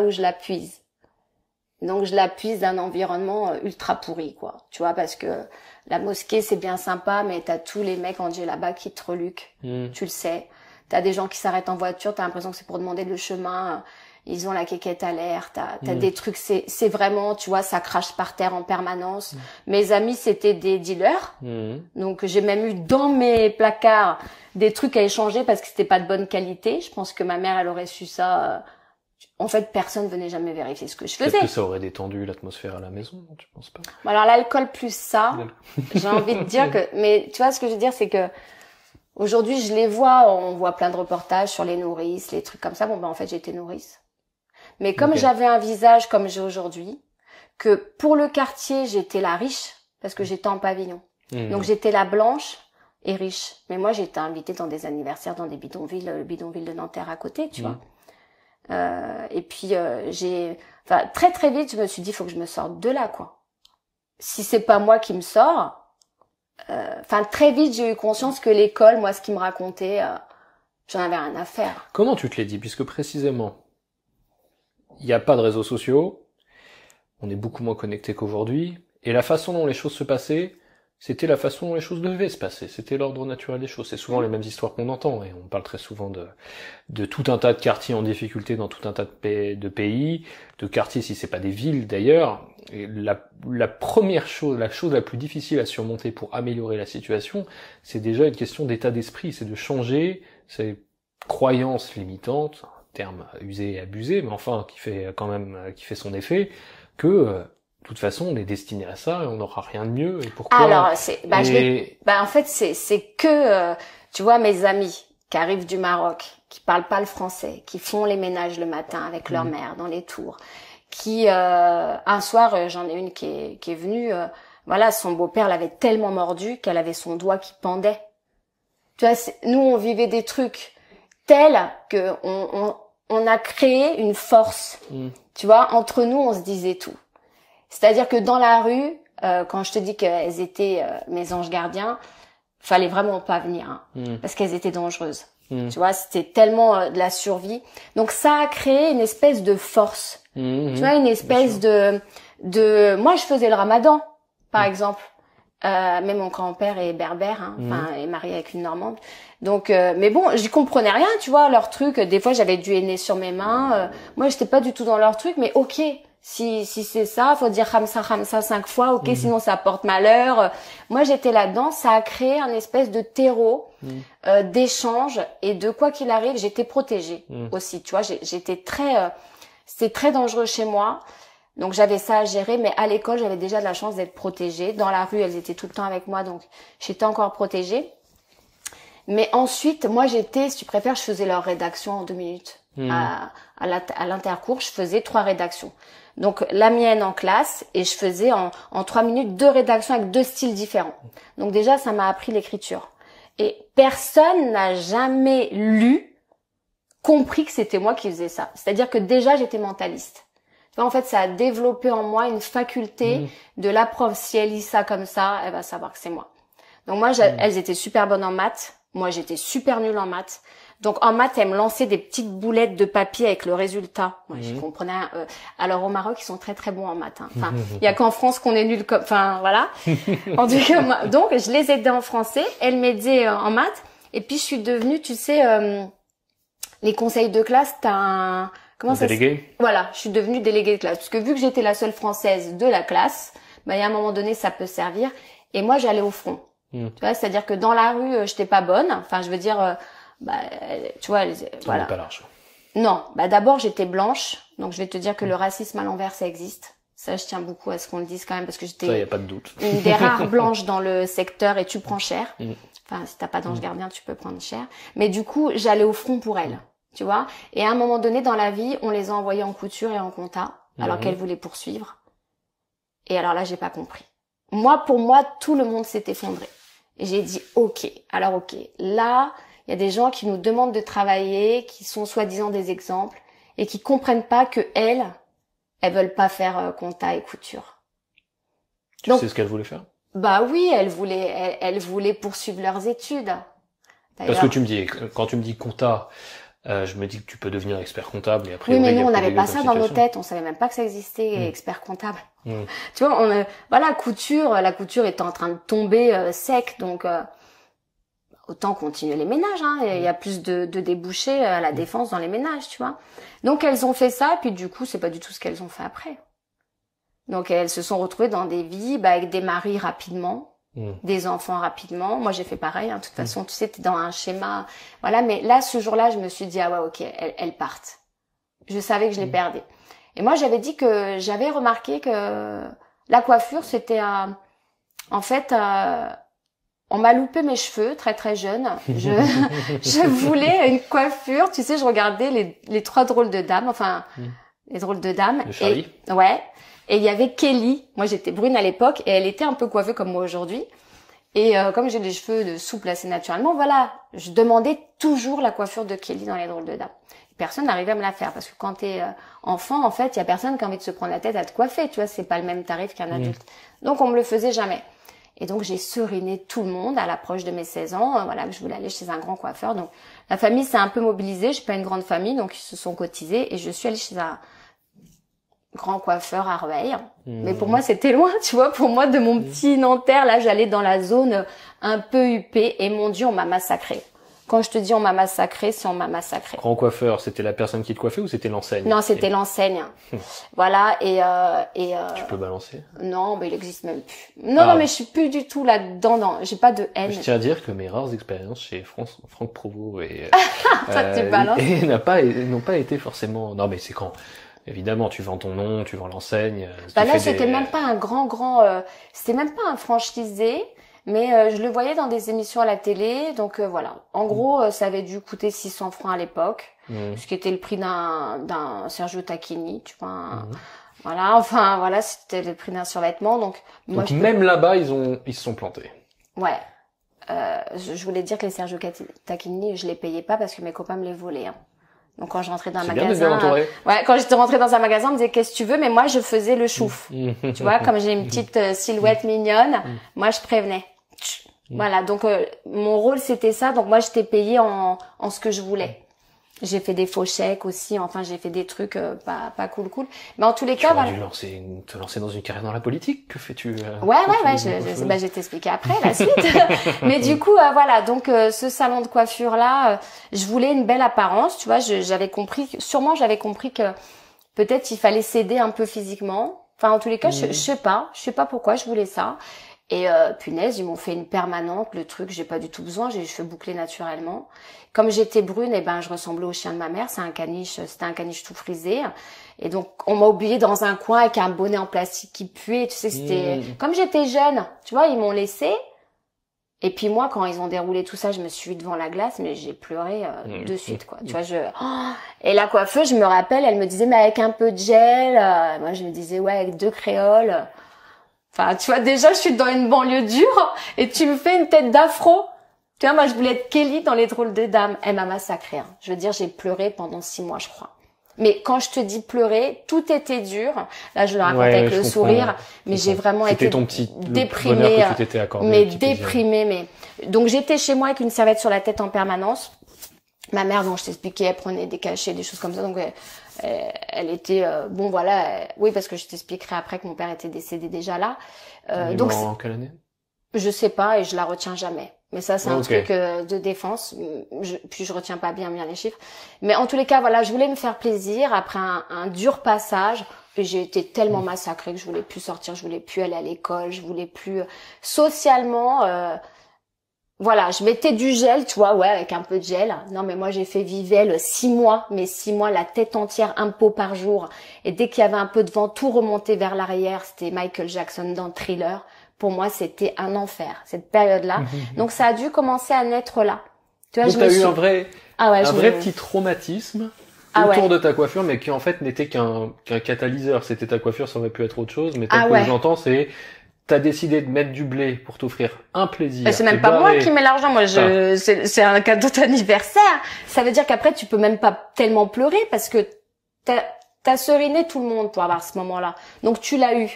où je la puise. Donc je la puise d'un environnement ultra pourri, quoi. Tu vois, parce que la mosquée, c'est bien sympa, mais t'as tous les mecs en djellaba qui te reluquent. Tu le sais. T'as des gens qui s'arrêtent en voiture, t'as l'impression que c'est pour demander le chemin. Ils ont la quéquette à l'air. T'as des trucs, c'est vraiment, tu vois, ça crache par terre en permanence. Mes amis, c'était des dealers. Donc j'ai même eu dans mes placards des trucs à échanger parce que c'était pas de bonne qualité. Je pense que ma mère, elle aurait su ça. En fait, personne venait jamais vérifier ce que je faisais. Peut-être que ça aurait détendu l'atmosphère à la maison, non, tu penses pas? Alors l'alcool plus ça, j'ai envie de dire que, mais tu vois ce que je veux dire, c'est que aujourd'hui je les vois, on voit plein de reportages sur les nourrices, les trucs comme ça. Bon ben en fait j'étais nourrice. Mais comme j'avais un visage comme j'ai aujourd'hui, que pour le quartier j'étais la riche parce que j'étais en pavillon. Donc j'étais la blanche et riche. Mais moi j'étais invitée dans des anniversaires, dans des bidonvilles, le bidonville de Nanterre à côté, tu vois. Et puis très très vite je me suis dit faut que je me sorte de là, quoi. Si c'est pas moi qui me sors, très vite j'ai eu conscience que l'école, moi ce qu'ils me racontait, j'en avais rien à faire. Comment tu te l'es dit? Puisque précisément il n'y a pas de réseaux sociaux, on est beaucoup moins connectés qu'aujourd'hui, et la façon dont les choses se passaient, c'était la façon dont les choses devaient se passer, c'était l'ordre naturel des choses. C'est souvent les mêmes histoires qu'on entend, et on parle très souvent de tout un tas de quartiers en difficulté dans tout un tas de pays, de quartiers si c'est pas des villes d'ailleurs. Et la première chose, la chose la plus difficile à surmonter pour améliorer la situation, c'est déjà une question d'état d'esprit, c'est de changer ces croyances limitantes, un terme usé et abusé, mais enfin qui fait son effet, que de toute façon, on est destiné à ça et on n'aura rien de mieux. Et pourquoi? Alors, en fait, c'est que, tu vois, mes amis qui arrivent du Maroc, qui parlent pas le français, qui font les ménages le matin avec leur mère dans les tours, qui, un soir, j'en ai une qui est venue, son beau-père l'avait tellement mordu qu'elle avait son doigt qui pendait. Tu vois, nous, on vivait des trucs tels que on a créé une force. Tu vois, entre nous, on se disait tout. C'est-à-dire que dans la rue, quand je te dis qu'elles étaient mes anges gardiens, fallait vraiment pas venir, parce qu'elles étaient dangereuses. Tu vois, c'était tellement de la survie. Donc ça a créé une espèce de force. Tu vois, une espèce de moi je faisais le ramadan, par exemple. Mais mon grand-père est berbère, est marié avec une Normande. Donc, mais bon, j'y comprenais rien, tu vois, leur truc. Des fois, j'avais du henné sur mes mains. Moi, j'étais pas du tout dans leur truc, mais ok. Si c'est ça, faut dire khamsa 5 fois, ok, sinon ça porte malheur. Moi, j'étais là-dedans, ça a créé un espèce de terreau d'échange et de quoi qu'il arrive, j'étais protégée aussi, tu vois, j'étais c'était très dangereux chez moi. Donc j'avais ça à gérer, mais à l'école, j'avais déjà de la chance d'être protégée. Dans la rue, elles étaient tout le temps avec moi, donc j'étais encore protégée. Mais ensuite, moi, si tu préfères, je faisais leur rédaction en 2 minutes. À l'intercours, je faisais 3 rédactions. Donc la mienne en classe, et je faisais en 3 minutes 2 rédactions avec 2 styles différents. Donc déjà, ça m'a appris l'écriture. Et personne n'a jamais compris que c'était moi qui faisais ça. C'est-à-dire que déjà, j'étais mentaliste. Tu vois, en fait, ça a développé en moi une faculté de la prof. Si elle lit ça comme ça, elle va savoir que c'est moi. Donc moi, elles étaient super bonnes en maths. Moi, j'étais super nulle en maths. Donc en maths, elles me lançaient des petites boulettes de papier avec le résultat. Moi, je comprenais. Alors au Maroc, ils sont très très bons en maths. Enfin, il y a qu'en France qu'on est nuls comme. Enfin voilà. En tout cas, donc je les aidais en français, elles m'aidaient en maths. Et puis je suis devenue, tu sais, les conseils de classe, t'as délégué. Voilà, je suis devenue déléguée de classe parce que vu que j'étais la seule française de la classe, il y a un moment donné, ça peut servir. Et moi, j'allais au front. Tu vois, c'est-à-dire que dans la rue, j'étais pas bonne. Enfin, je veux dire. Tu vois, voilà. Pas large. Non, d'abord j'étais blanche, donc je vais te dire que le racisme à l'envers ça existe. Ça, je tiens beaucoup à ce qu'on le dise quand même parce que j'étais ça, y a pas de doute. une des rares blanches dans le secteur et tu prends cher. Enfin, si t'as pas d'ange gardien, tu peux prendre cher. Mais du coup, j'allais au front pour elles, tu vois. Et à un moment donné dans la vie, on les a envoyées en couture et en compta, alors qu'elles voulaient poursuivre. Et alors là, j'ai pas compris. Pour moi, tout le monde s'est effondré. Et j'ai dit ok. Là. Il y a des gens qui nous demandent de travailler, qui sont soi-disant des exemples et qui comprennent pas que elles veulent pas faire compta et couture. Tu sais ce qu'elles voulaient faire? Bah oui, elles voulaient poursuivre leurs études. Parce que tu me dis, quand tu me dis compta, Je me dis que tu peux devenir expert comptable et après. Oui, mais nous, on n'avait pas ça dans nos têtes. On savait même pas que ça existait, expert comptable. Tu vois, voilà, la couture était en train de tomber sec, donc autant continuer les ménages. Hein. Il y a plus de débouchés à la défense dans les ménages, tu vois. Donc elles ont fait ça, puis du coup, c'est pas du tout ce qu'elles ont fait après. Donc elles se sont retrouvées dans des vies avec des maris rapidement. Des enfants rapidement. Moi, j'ai fait pareil. Hein. De toute façon, tu sais, t'es dans un schéma. Voilà. Mais là, ce jour-là, je me suis dit, ah ouais, ok, elles partent. Je savais que je les perdais. Et moi, j'avais dit que j'avais remarqué que la coiffure, c'était en fait, on m'a loupé mes cheveux très très jeune. Je voulais une coiffure. Tu sais, je regardais les trois drôles de dames. Enfin, les drôles de dames. Le Charlie. Ouais. Et il y avait Kelly. Moi, j'étais brune à l'époque et elle était un peu coiffée comme moi aujourd'hui. Et comme j'ai les cheveux souples assez naturellement, voilà, je demandais toujours la coiffure de Kelly dans les drôles de dames. Personne n'arrivait à me la faire parce que quand t'es enfant, en fait, il y a personne qui a envie de se prendre la tête à te coiffer. Tu vois, c'est pas le même tarif qu'un adulte. Donc, on me le faisait jamais. Et donc, j'ai seriné tout le monde à l'approche de mes 16 ans. Voilà, que je voulais aller chez un grand coiffeur. Donc, la famille s'est un peu mobilisée. J'ai pas une grande famille, donc ils se sont cotisés et je suis allée chez un grand coiffeur à Rueil. Mais pour moi, c'était loin, tu vois. Pour moi, de mon petit Nanterre, là, j'allais dans la zone un peu huppée. Et mon Dieu, on m'a massacré. Quand je te dis on m'a massacré, c'est on m'a massacré. Grand coiffeur, c'était la personne qui te coiffait ou c'était l'enseigne? Non, c'était l'enseigne. Voilà, Tu peux balancer? Non, mais il existe même plus. Non, mais je suis plus du tout là-dedans. Non, j'ai pas de haine. Je tiens à dire que mes rares expériences chez Franck Provost et tu balances. Et n'ont pas été forcément. Non, mais c'est quand. Évidemment, tu vends ton nom, tu vends l'enseigne. Là, c'était même pas un c'était même pas un franchisé, mais je le voyais dans des émissions à la télé, donc voilà. En gros, ça avait dû coûter 600 francs à l'époque, ce qui était le prix d'un Sergio Tacchini, tu vois. Voilà, enfin voilà, c'était le prix d'un survêtement, donc même là-bas, ils se sont plantés. Ouais. Je voulais dire que les Sergio Tacchini, je les payais pas parce que mes copains me les volaient. Hein. Donc quand je rentrais dans un magasin, quand j'étais rentrée dans un magasin, on me disait qu'est-ce que tu veux, mais moi je faisais le chouf. Tu vois, comme j'ai une petite silhouette mignonne, moi je prévenais. Voilà, donc mon rôle c'était ça, donc moi j'étais payée en ce que je voulais. J'ai fait des faux chèques aussi, enfin j'ai fait des trucs pas cool. Mais en tous les cas, voilà. Tu aurais dû te lancer dans une carrière dans la politique, que fais-tu Ouais, je vais t'expliquer après la suite. Mais du coup, voilà, donc ce salon de coiffure là, je voulais une belle apparence, tu vois, j'avais compris que peut-être il fallait s'aider un peu physiquement. Enfin en tous les cas, je sais pas pourquoi je voulais ça. Et punaise, ils m'ont fait une permanente, le truc, j'ai pas du tout besoin, j'ai les cheveux bouclés naturellement. Comme j'étais brune, je ressemblais au chien de ma mère, c'était un caniche tout frisé. Et donc on m'a oublié dans un coin avec un bonnet en plastique qui puait, tu sais, c'était comme j'étais jeune, tu vois, ils m'ont laissé. Et puis moi, quand ils ont déroulé tout ça, je me suis vue devant la glace, mais j'ai pleuré de suite, quoi. Tu vois, et la coiffeuse, je me rappelle, elle me disait mais avec un peu de gel. Moi, je me disais ouais, avec 2 créoles. Enfin, tu vois, déjà, je suis dans une banlieue dure et tu me fais une tête d'afro. Tu vois, moi, je voulais être Kelly dans les drôles de dames. Elle m'a massacrée. Hein. Je veux dire, j'ai pleuré pendant 6 mois, je crois. Mais quand je te dis pleurer, tout était dur. Là, je le raconte avec le sourire, mais j'ai vraiment été déprimée. Mais donc j'étais chez moi avec une serviette sur la tête en permanence. Ma mère, dont je t'expliquais, elle prenait des cachets, des choses comme ça. Donc elle était oui, parce que je t'expliquerai après que mon père était décédé déjà là. Donc en quelle année? Je sais pas et je la retiens jamais. Mais ça, c'est un truc de défense. Puis je retiens pas bien les chiffres. Mais en tous les cas, voilà, je voulais me faire plaisir après un dur passage. Et j'ai été tellement massacrée que je voulais plus sortir, je voulais plus aller à l'école, je voulais plus socialement. Voilà, je mettais du gel, tu vois, avec un peu de gel. Non, mais moi, j'ai fait Vivelle 6 mois, mais 6 mois, la tête entière, un pot par jour. Et dès qu'il y avait un peu de vent, tout remontait vers l'arrière. C'était Michael Jackson dans Thriller. Pour moi, c'était un enfer, cette période-là. Donc, ça a dû commencer à naître là. Tu vois, donc, t'as eu un vrai petit traumatisme autour de ta coiffure, mais qui, en fait, n'était qu'un catalyseur. C'était ta coiffure, ça aurait pu être autre chose, mais tel que je l'entends, c'est... T'as décidé de mettre du blé pour t'offrir un plaisir. C'est même pas moi qui mets l'argent, moi c'est un cadeau d'anniversaire. Ça veut dire qu'après tu peux même pas tellement pleurer parce que t'as seriné tout le monde pour avoir ce moment-là. Donc tu l'as eu.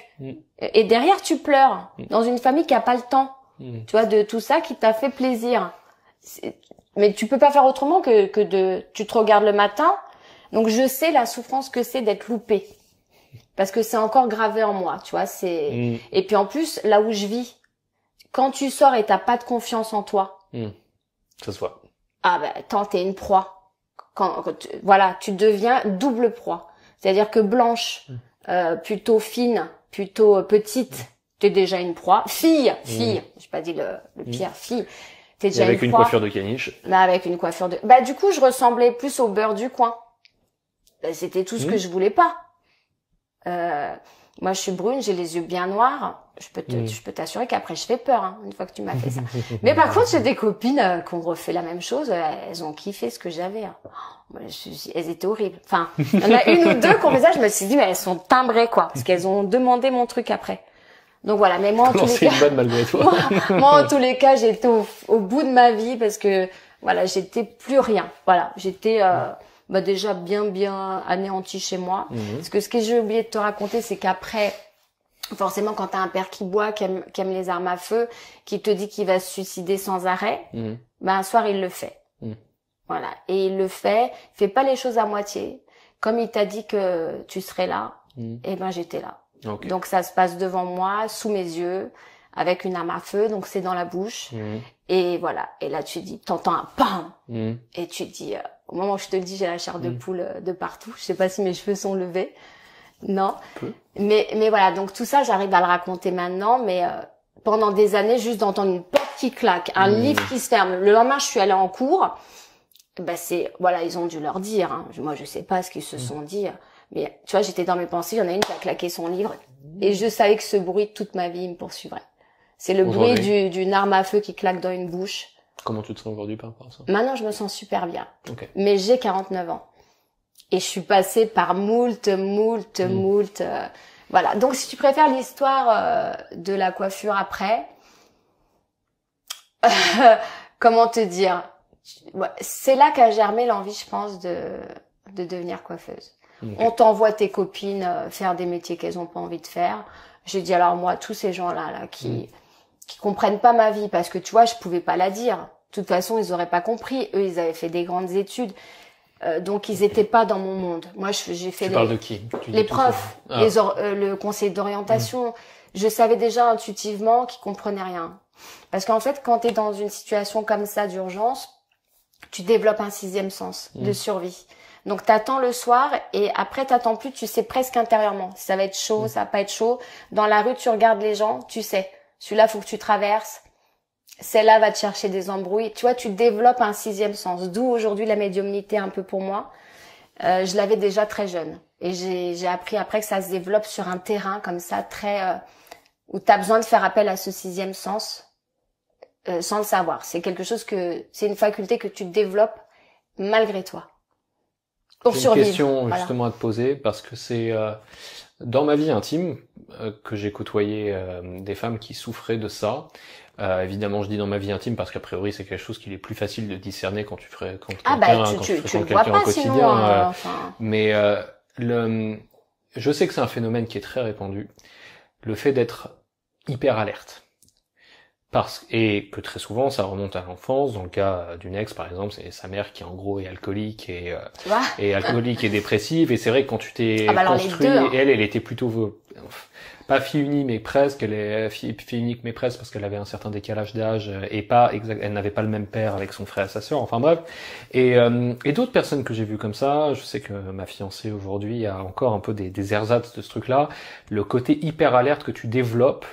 Et derrière tu pleures dans une famille qui a pas le temps. Tu vois, de tout ça qui t'a fait plaisir. mais tu peux pas faire autrement que tu te regardes le matin. Donc je sais la souffrance que c'est d'être loupé. Parce que c'est encore gravé en moi, tu vois, et puis en plus, là où je vis, quand tu sors et t'as pas de confiance en toi. Ça se voit. Ah ben, t'es une proie. Voilà, tu deviens double proie. C'est-à-dire que blanche, plutôt fine, plutôt petite, t'es déjà une proie. Fille, j'ai pas dit le pire, fille. T'es déjà avec une proie. Coiffure de caniche. Bah, avec une coiffure de... du coup, je ressemblais plus au beurre du coin. C'était tout ce que je voulais pas. Moi, je suis brune, j'ai les yeux bien noirs. Je peux t'assurer qu'après, je fais peur, hein, une fois que tu m'as fait ça. Mais par contre, j'ai des copines qui ont refait la même chose. Elles ont kiffé ce que j'avais. Hein. Elles étaient horribles. Enfin, il y en a une ou deux qui ont fait ça. Je me suis dit, mais elles sont timbrées, quoi. Parce qu'elles ont demandé mon truc après. Donc voilà. Mais moi, en tous les cas... une bonne malgré toi. moi, en tous les cas, j'étais au bout de ma vie parce que, voilà, j'étais plus rien. Voilà. J'étais... déjà bien anéanti chez moi. Parce que ce que j'ai oublié de te raconter, c'est qu'après, forcément, quand t'as un père qui boit, qui aime les armes à feu, qui te dit qu'il va se suicider sans arrêt, un soir, il le fait. Voilà. Et il le fait pas les choses à moitié. Comme il t'a dit que tu serais là, et j'étais là. Okay. Donc ça se passe devant moi, sous mes yeux, avec une arme à feu, donc c'est dans la bouche. Et voilà. Et là, tu dis, t'entends un PAM! Et tu dis... au moment où je te le dis, j'ai la chair de poule de partout. Je sais pas si mes cheveux sont levés. Non. Mais voilà. Donc tout ça, j'arrive à le raconter maintenant. Mais pendant des années, juste d'entendre une porte qui claque, un livre qui se ferme. Le lendemain, je suis allée en cours. Voilà, ils ont dû leur dire. Hein. Moi, je sais pas ce qu'ils se sont dit. Mais tu vois, j'étais dans mes pensées. Il y en a une qui a claqué son livre. Et je savais que ce bruit, toute ma vie, il me poursuivrait. C'est le bruit d'une arme à feu qui claque dans une bouche. Comment tu te sens aujourd'hui par rapport à ça? Maintenant, je me sens super bien. Okay. Mais j'ai 49 ans. Et je suis passée par moult. Voilà. Donc, si tu préfères l'histoire de la coiffure après, comment te dire? C'est là qu'a germé l'envie, je pense, de devenir coiffeuse. Okay. On t'envoie tes copines faire des métiers qu'elles ont pas envie de faire. J'ai dit, alors moi, tous ces gens-là qui comprennent pas ma vie, parce que tu vois, je pouvais pas la dire. De toute façon, ils auraient pas compris. Eux, ils avaient fait des grandes études. Donc, ils étaient pas dans mon monde. Moi, j'ai fait... Tu parles de qui? Les profs, le conseiller d'orientation. Je savais déjà intuitivement qu'ils comprenaient rien. Parce qu'en fait, quand t'es dans une situation comme ça d'urgence, tu développes un 6e sens de survie. Donc, t'attends le soir et après, t'attends plus, tu sais presque intérieurement. Si ça va être chaud, ça va pas être chaud. Dans la rue, tu regardes les gens, tu sais. Celui-là, faut que tu traverses. Celle-là va te chercher des embrouilles. Tu vois, tu développes un 6e sens. D'où aujourd'hui la médiumnité un peu pour moi. Je l'avais déjà très jeune. Et j'ai appris après que ça se développe sur un terrain comme ça, très où tu as besoin de faire appel à ce 6e sens sans le savoir. C'est c'est une faculté que tu développes malgré toi. Pour survivre. J'ai une question justement à te poser parce que c'est dans ma vie intime que j'ai côtoyé des femmes qui souffraient de ça. Évidemment, je dis dans ma vie intime parce qu'a priori c'est quelque chose qu'il est plus facile de discerner quand tu fréquentes quelqu'un, quand tu fréquentes quelqu'un au quotidien. Mais je sais que c'est un phénomène qui est très répandu, le fait d'être hyper alerte. Et que très souvent ça remonte à l'enfance. Dans le cas d'une ex par exemple, c'est sa mère qui en gros est alcoolique et alcoolique et dépressive. Et c'est vrai que quand tu t'es construit, et elle était plutôt pas fille unique mais presque, elle est fille unique mais presque parce qu'elle avait un certain décalage d'âge et elle n'avait pas le même père avec son frère et sa sœur. Enfin bref. Et d'autres personnes que j'ai vues comme ça, je sais que ma fiancée aujourd'hui a encore un peu des ersatz de ce truc-là. Le côté hyper alerte que tu développes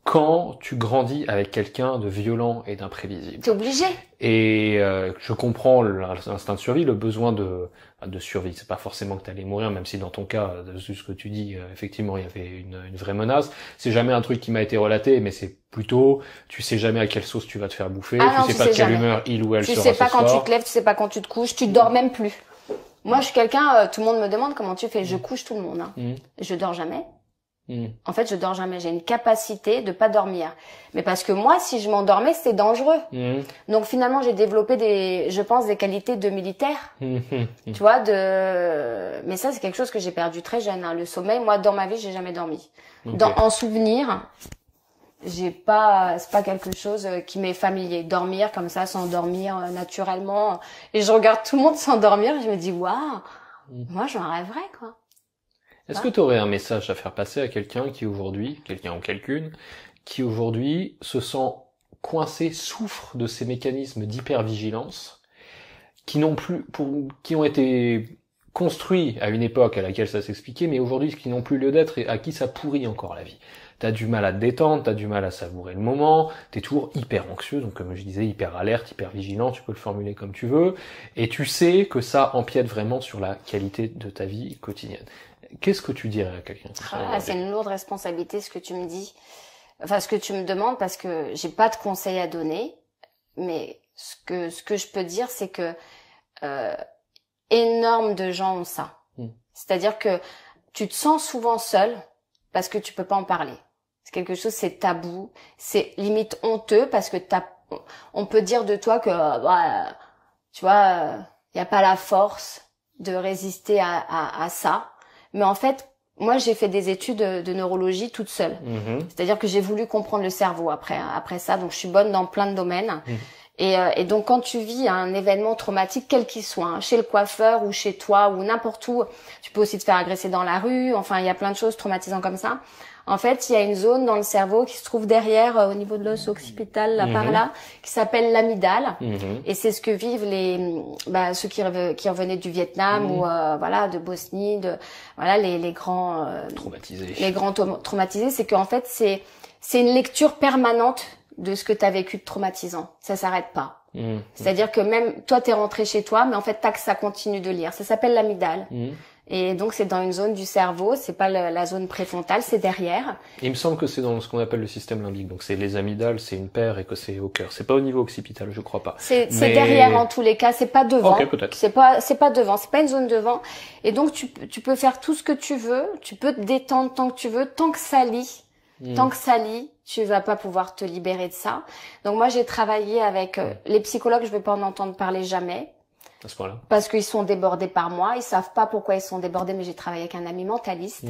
quand tu grandis avec quelqu'un de violent et d'imprévisible. T'es obligé. Et je comprends l'instinct de survie, le besoin de survie. C'est pas forcément que t'allais mourir, même si dans ton cas, de ce que tu dis, effectivement, il y avait une vraie menace. C'est jamais un truc qui m'a été relaté, mais c'est plutôt, tu sais jamais à quelle sauce tu vas te faire bouffer, tu sais pas de quelle humeur il ou elle sera ce soir. Tu sais pas quand tu te lèves, tu sais pas quand tu te couches, tu dors même plus. Moi, je suis quelqu'un, tout le monde me demande comment tu fais. Je couche tout le monde, hein. Je dors jamais. En fait, je dors jamais. J'ai une capacité de pas dormir. Mais parce que moi, si je m'endormais, c'était dangereux. Donc finalement, j'ai développé je pense, des qualités de militaire. Tu vois, mais ça, c'est quelque chose que j'ai perdu très jeune, hein. Le sommeil, moi, dans ma vie, j'ai jamais dormi. En souvenir, c'est pas quelque chose qui m'est familier. Dormir comme ça, s'endormir naturellement. Et je regarde tout le monde s'endormir et je me dis, waouh, moi j'en rêverais, quoi. Est-ce que tu aurais un message à faire passer à quelqu'un ou quelqu'une, qui aujourd'hui se sent coincé, souffre de ces mécanismes d'hypervigilance, qui ont été construits à une époque à laquelle ça s'expliquait, mais aujourd'hui qui n'ont plus lieu d'être et à qui ça pourrit encore la vie. T'as du mal à te détendre, t'as du mal à savourer le moment, t'es toujours hyper anxieux, donc comme je disais, hyper alerte, hyper vigilant, tu peux le formuler comme tu veux, et tu sais que ça empiète vraiment sur la qualité de ta vie quotidienne. Qu'est-ce que tu dirais à quelqu'un? C'est une lourde responsabilité ce que tu me dis, enfin ce que tu me demandes, parce que j'ai pas de conseils à donner, mais ce que je peux dire, c'est que énorme de gens ont ça. C'est-à-dire que tu te sens souvent seul parce que tu peux pas en parler. C'est quelque chose, c'est tabou, c'est limite honteux parce que on peut dire de toi que tu vois, y a pas la force de résister à ça. Mais en fait, moi j'ai fait des études de neurologie toute seule. C'est-à-dire que j'ai voulu comprendre le cerveau après ça, donc je suis bonne dans plein de domaines. Et donc quand tu vis un événement traumatique, quel qu'il soit, hein, chez le coiffeur ou chez toi ou n'importe où, tu peux aussi te faire agresser dans la rue, enfin il y a plein de choses traumatisantes comme ça. En fait, il y a une zone dans le cerveau qui se trouve derrière, au niveau de l'os occipital, là par là, qui s'appelle l'amygdale. Et c'est ce que vivent ceux qui revenaient du Vietnam ou voilà, de Bosnie, les grands traumatisés. Les grands traumatisés, c'est qu'en fait c'est une lecture permanente de ce que tu as vécu de traumatisant. Ça s'arrête pas. C'est-à-dire que même toi t'es rentré chez toi, mais en fait ça continue de lire. Ça s'appelle l'amygdale. Et donc c'est dans une zone du cerveau, c'est pas la zone préfrontale, c'est derrière. Il me semble que c'est dans ce qu'on appelle le système limbique, donc c'est les amygdales, c'est une paire et que c'est au cœur. C'est pas au niveau occipital, je crois pas. C'est derrière en tous les cas, c'est pas devant. Ok, peut-être. C'est pas devant, c'est pas une zone devant. Et donc tu peux faire tout ce que tu veux, tu peux te détendre tant que tu veux, tant que ça lit. Tant que ça lit, tu vas pas pouvoir te libérer de ça. Donc moi j'ai travaillé avec les psychologues, je vais pas en entendre parler jamais. À ce point-là. Parce qu'ils sont débordés par moi, ils savent pas pourquoi ils sont débordés, mais j'ai travaillé avec un ami mentaliste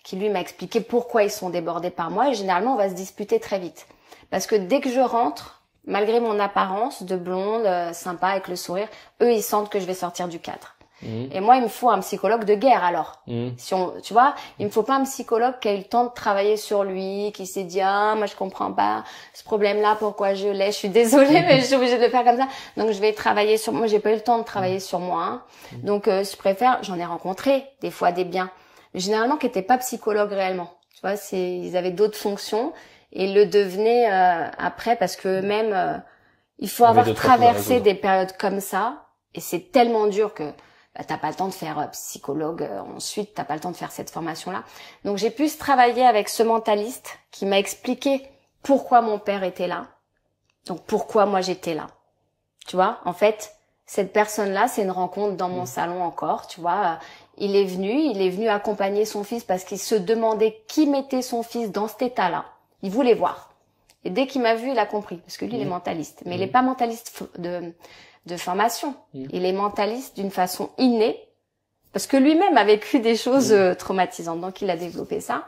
qui lui m'a expliqué pourquoi ils sont débordés par moi, et généralement on va se disputer très vite. Parce que dès que je rentre, malgré mon apparence de blonde, sympa avec le sourire, eux ils sentent que je vais sortir du cadre. Et moi, il me faut un psychologue de guerre, alors. Tu vois, il me faut pas un psychologue qui a eu le temps de travailler sur lui, qui s'est dit, moi, je comprends pas ce problème-là, pourquoi je l'ai, je suis désolée, mais je suis obligée de le faire comme ça. Donc, je vais travailler sur moi. J'ai pas eu le temps de travailler sur moi, hein. Donc, je préfère, j'en ai rencontré, des fois, des biens. Mais généralement, qui étaient pas psychologues réellement. Tu vois, ils avaient d'autres fonctions et ils le devenaient, après parce que eux-mêmes, il faut avoir traversé des périodes comme ça. Et c'est tellement dur que, t'as pas le temps de faire psychologue ensuite, t'as pas le temps de faire cette formation-là. Donc j'ai pu travailler avec ce mentaliste qui m'a expliqué pourquoi mon père était là. Donc pourquoi moi j'étais là. Tu vois, en fait, cette personne-là, c'est une rencontre dans mon salon encore, tu vois. Il est venu accompagner son fils parce qu'il se demandait qui mettait son fils dans cet état-là. Il voulait voir. Et dès qu'il m'a vu, il a compris, parce que lui, il est mentaliste. Mais il est pas mentaliste de formation. Il est mentaliste d'une façon innée, parce que lui-même a vécu des choses traumatisantes, donc il a développé ça.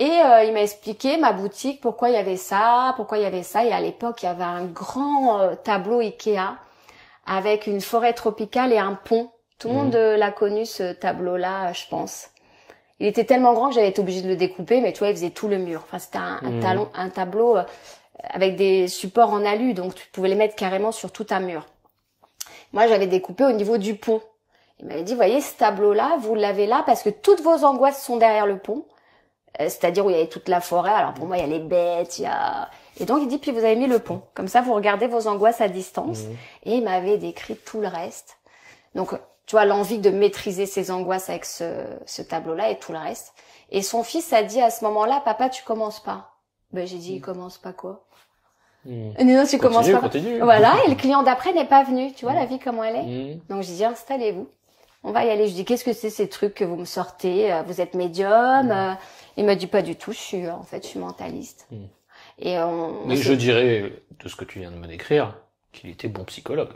Et il m'a expliqué ma boutique, pourquoi il y avait ça. Et à l'époque, il y avait un grand tableau Ikea avec une forêt tropicale et un pont. Tout le monde l'a connu, ce tableau-là, je pense. Il était tellement grand que j'avais été obligée de le découper, mais tu vois, il faisait tout le mur. Enfin, c'était un tableau avec des supports en alu, donc tu pouvais les mettre carrément sur tout un mur. Moi, j'avais découpé au niveau du pont. Il m'avait dit, voyez, ce tableau-là, vous l'avez là parce que toutes vos angoisses sont derrière le pont. C'est-à-dire où il y avait toute la forêt. Alors pour moi, il y a les bêtes, Et donc, il dit, puis vous avez mis le pont. Comme ça, vous regardez vos angoisses à distance. Et il m'avait décrit tout le reste. Donc, tu vois, l'envie de maîtriser ses angoisses avec ce tableau-là et tout le reste. Et son fils a dit à ce moment-là, papa, tu commences pas. Ben, j'ai dit, il commence pas quoi? Non, tu commences pas. Continue. Voilà, et le client d'après n'est pas venu. Tu vois la vie comment elle est. Donc je dis installez-vous. On va y aller. Je dis qu'est-ce que c'est ces trucs que vous me sortez? Vous êtes médium? Il m'a dit pas du tout. Je suis mentaliste. Mais je dirais de ce que tu viens de me décrire qu'il était bon psychologue.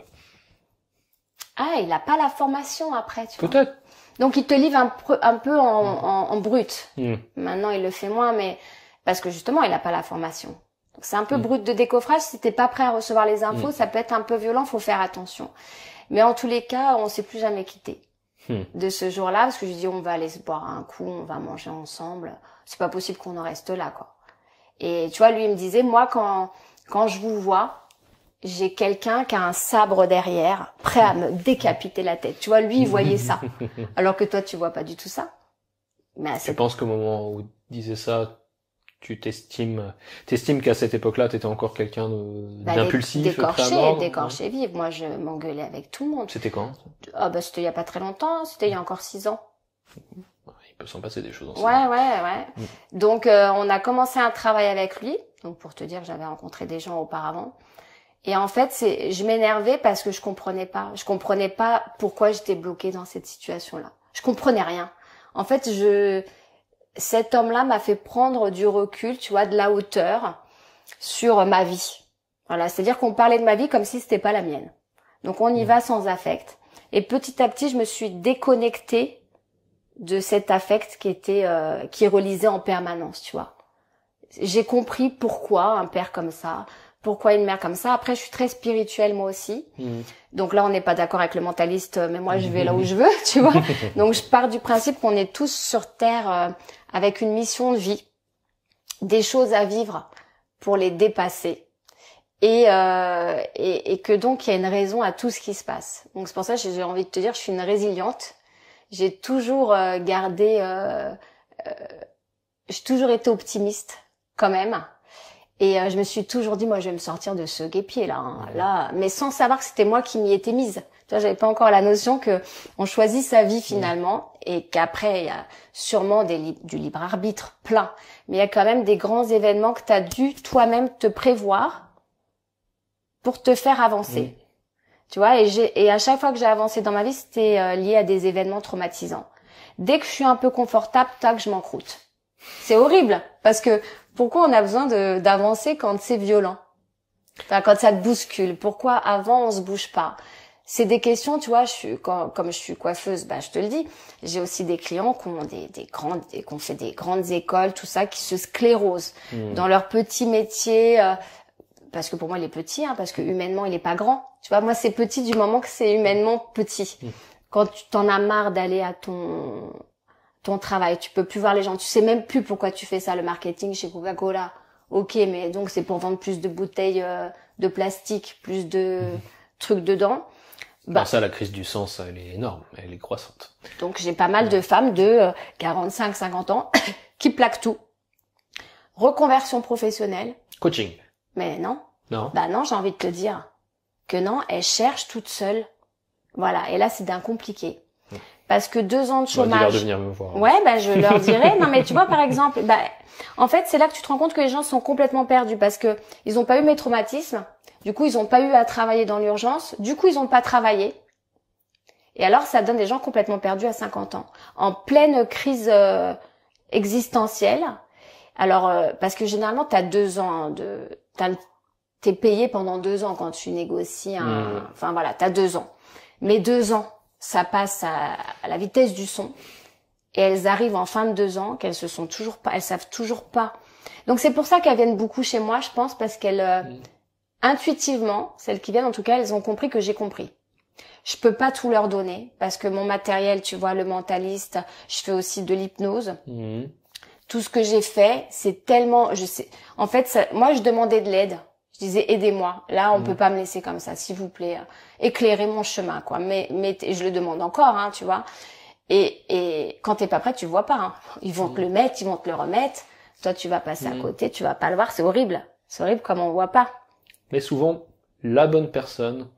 Ah, il a pas la formation après. Tu vois. Peut-être. Donc il te livre un peu en brut. Maintenant il le fait moins, mais Parce que justement, il a pas la formation. Donc c'est un peu brut de décoffrage. Si t'es pas prêt à recevoir les infos, ça peut être un peu violent, faut faire attention. Mais en tous les cas, on s'est plus jamais quitté de ce jour-là, parce que je dis on va aller se boire un coup, on va manger ensemble. C'est pas possible qu'on en reste là, quoi. Et tu vois, lui, il me disait, moi, quand je vous vois, j'ai quelqu'un qui a un sabre derrière, prêt à me décapiter la tête. Tu vois, lui, il voyait ça. Alors que toi, tu vois pas du tout ça. Mais je pense qu'au moment où il disait ça, tu t'estimes qu'à cette époque-là, t'étais encore quelqu'un d'impulsif, d'écorché vif. Moi, je m'engueulais avec tout le monde. C'était quand? Ah, c'était il y a pas très longtemps. C'était il y a encore 6 ans. Il peut s'en passer des choses ensemble. Ouais. Donc, on a commencé un travail avec lui. Donc, pour te dire que j'avais rencontré des gens auparavant. Et en fait, je m'énervais parce que je comprenais pas. Je comprenais pas pourquoi j'étais bloquée dans cette situation-là. Je comprenais rien. En fait, cet homme-là m'a fait prendre du recul, tu vois, de la hauteur sur ma vie. Voilà, c'est-à-dire qu'on parlait de ma vie comme si c'était pas la mienne. Donc on y va sans affect. Et petit à petit, je me suis déconnectée de cet affect qui relisait en permanence, tu vois. J'ai compris pourquoi un père comme ça, pourquoi une mère comme ça. Après, je suis très spirituelle moi aussi. Donc là, on n'est pas d'accord avec le mentaliste, mais moi, je vais là où je veux, tu vois. Donc, je pars du principe qu'on est tous sur Terre avec une mission de vie, des choses à vivre pour les dépasser. Et que donc, il y a une raison à tout ce qui se passe. Donc, c'est pour ça que j'ai envie de te dire, je suis une résiliente. J'ai toujours j'ai toujours été optimiste, quand même. Et je me suis toujours dit, moi, je vais me sortir de ce guêpier là, mais sans savoir que c'était moi qui m'y étais mise. Tu vois, j'avais pas encore la notion que on choisit sa vie finalement, et qu'après il y a sûrement du libre arbitre plein, mais il y a quand même des grands événements que tu as dû toi-même te prévoir pour te faire avancer. Tu vois, et à chaque fois que j'ai avancé dans ma vie, c'était lié à des événements traumatisants. Dès que je suis un peu confortable, tac, je m'encroute. C'est horrible, parce que pourquoi on a besoin d'avancer quand c'est violent? Enfin, quand ça te bouscule. Pourquoi avant on se bouge pas? C'est des questions, tu vois, comme je suis coiffeuse, je te le dis, j'ai aussi des clients qui ont qui ont fait des grandes écoles, tout ça, qui se sclérosent dans leur petit métier, parce que pour moi il est petit, parce que humainement il est pas grand. Tu vois, moi c'est petit du moment que c'est humainement petit. Quand tu t'en as marre d'aller à ton travail, tu peux plus voir les gens, tu sais même plus pourquoi tu fais ça, le marketing chez Coca-Cola. Ok, mais donc c'est pour vendre plus de bouteilles de plastique, plus de trucs dedans. Ça, la crise du sens, elle est énorme, elle est croissante. Donc j'ai pas mal de femmes de 45, 50 ans qui plaquent tout. Reconversion professionnelle. Coaching. Mais non. Non. Non, j'ai envie de te dire que non, elles cherchent toutes seules. Voilà, et là c'est d'un compliqué. Parce que 2 ans de chômage. Dis-leur de venir me voir. Ouais, je leur dirai. Non, mais tu vois, par exemple, en fait, c'est là que tu te rends compte que les gens sont complètement perdus parce que ils ont pas eu mes traumatismes. Du coup, ils ont pas eu à travailler dans l'urgence. Du coup, ils ont pas travaillé. Et alors, ça donne des gens complètement perdus à 50 ans. En pleine crise existentielle. Alors, parce que généralement, t'as 2 ans t'es payé pendant 2 ans quand tu négocies enfin voilà, t'as 2 ans. Mais 2 ans, ça passe à la vitesse du son. Et elles arrivent en fin de 2 ans, elles savent toujours pas. Donc c'est pour ça qu'elles viennent beaucoup chez moi, je pense, parce qu'elles, intuitivement, celles qui viennent en tout cas, elles ont compris que j'ai compris. Je peux pas tout leur donner, parce que mon matériel, tu vois, le mentaliste, je fais aussi de l'hypnose. Tout ce que j'ai fait, c'est tellement, en fait, moi je demandais de l'aide. Je disais, aidez-moi. Là, on peut pas me laisser comme ça, s'il vous plaît. Éclairez mon chemin, quoi. Mais je le demande encore, tu vois. Et quand t'es pas prêt, tu vois pas. Ils vont te le mettre, ils vont te le remettre. Toi, tu vas passer à côté, tu vas pas le voir. C'est horrible. C'est horrible comme on voit pas. Mais souvent, la bonne personne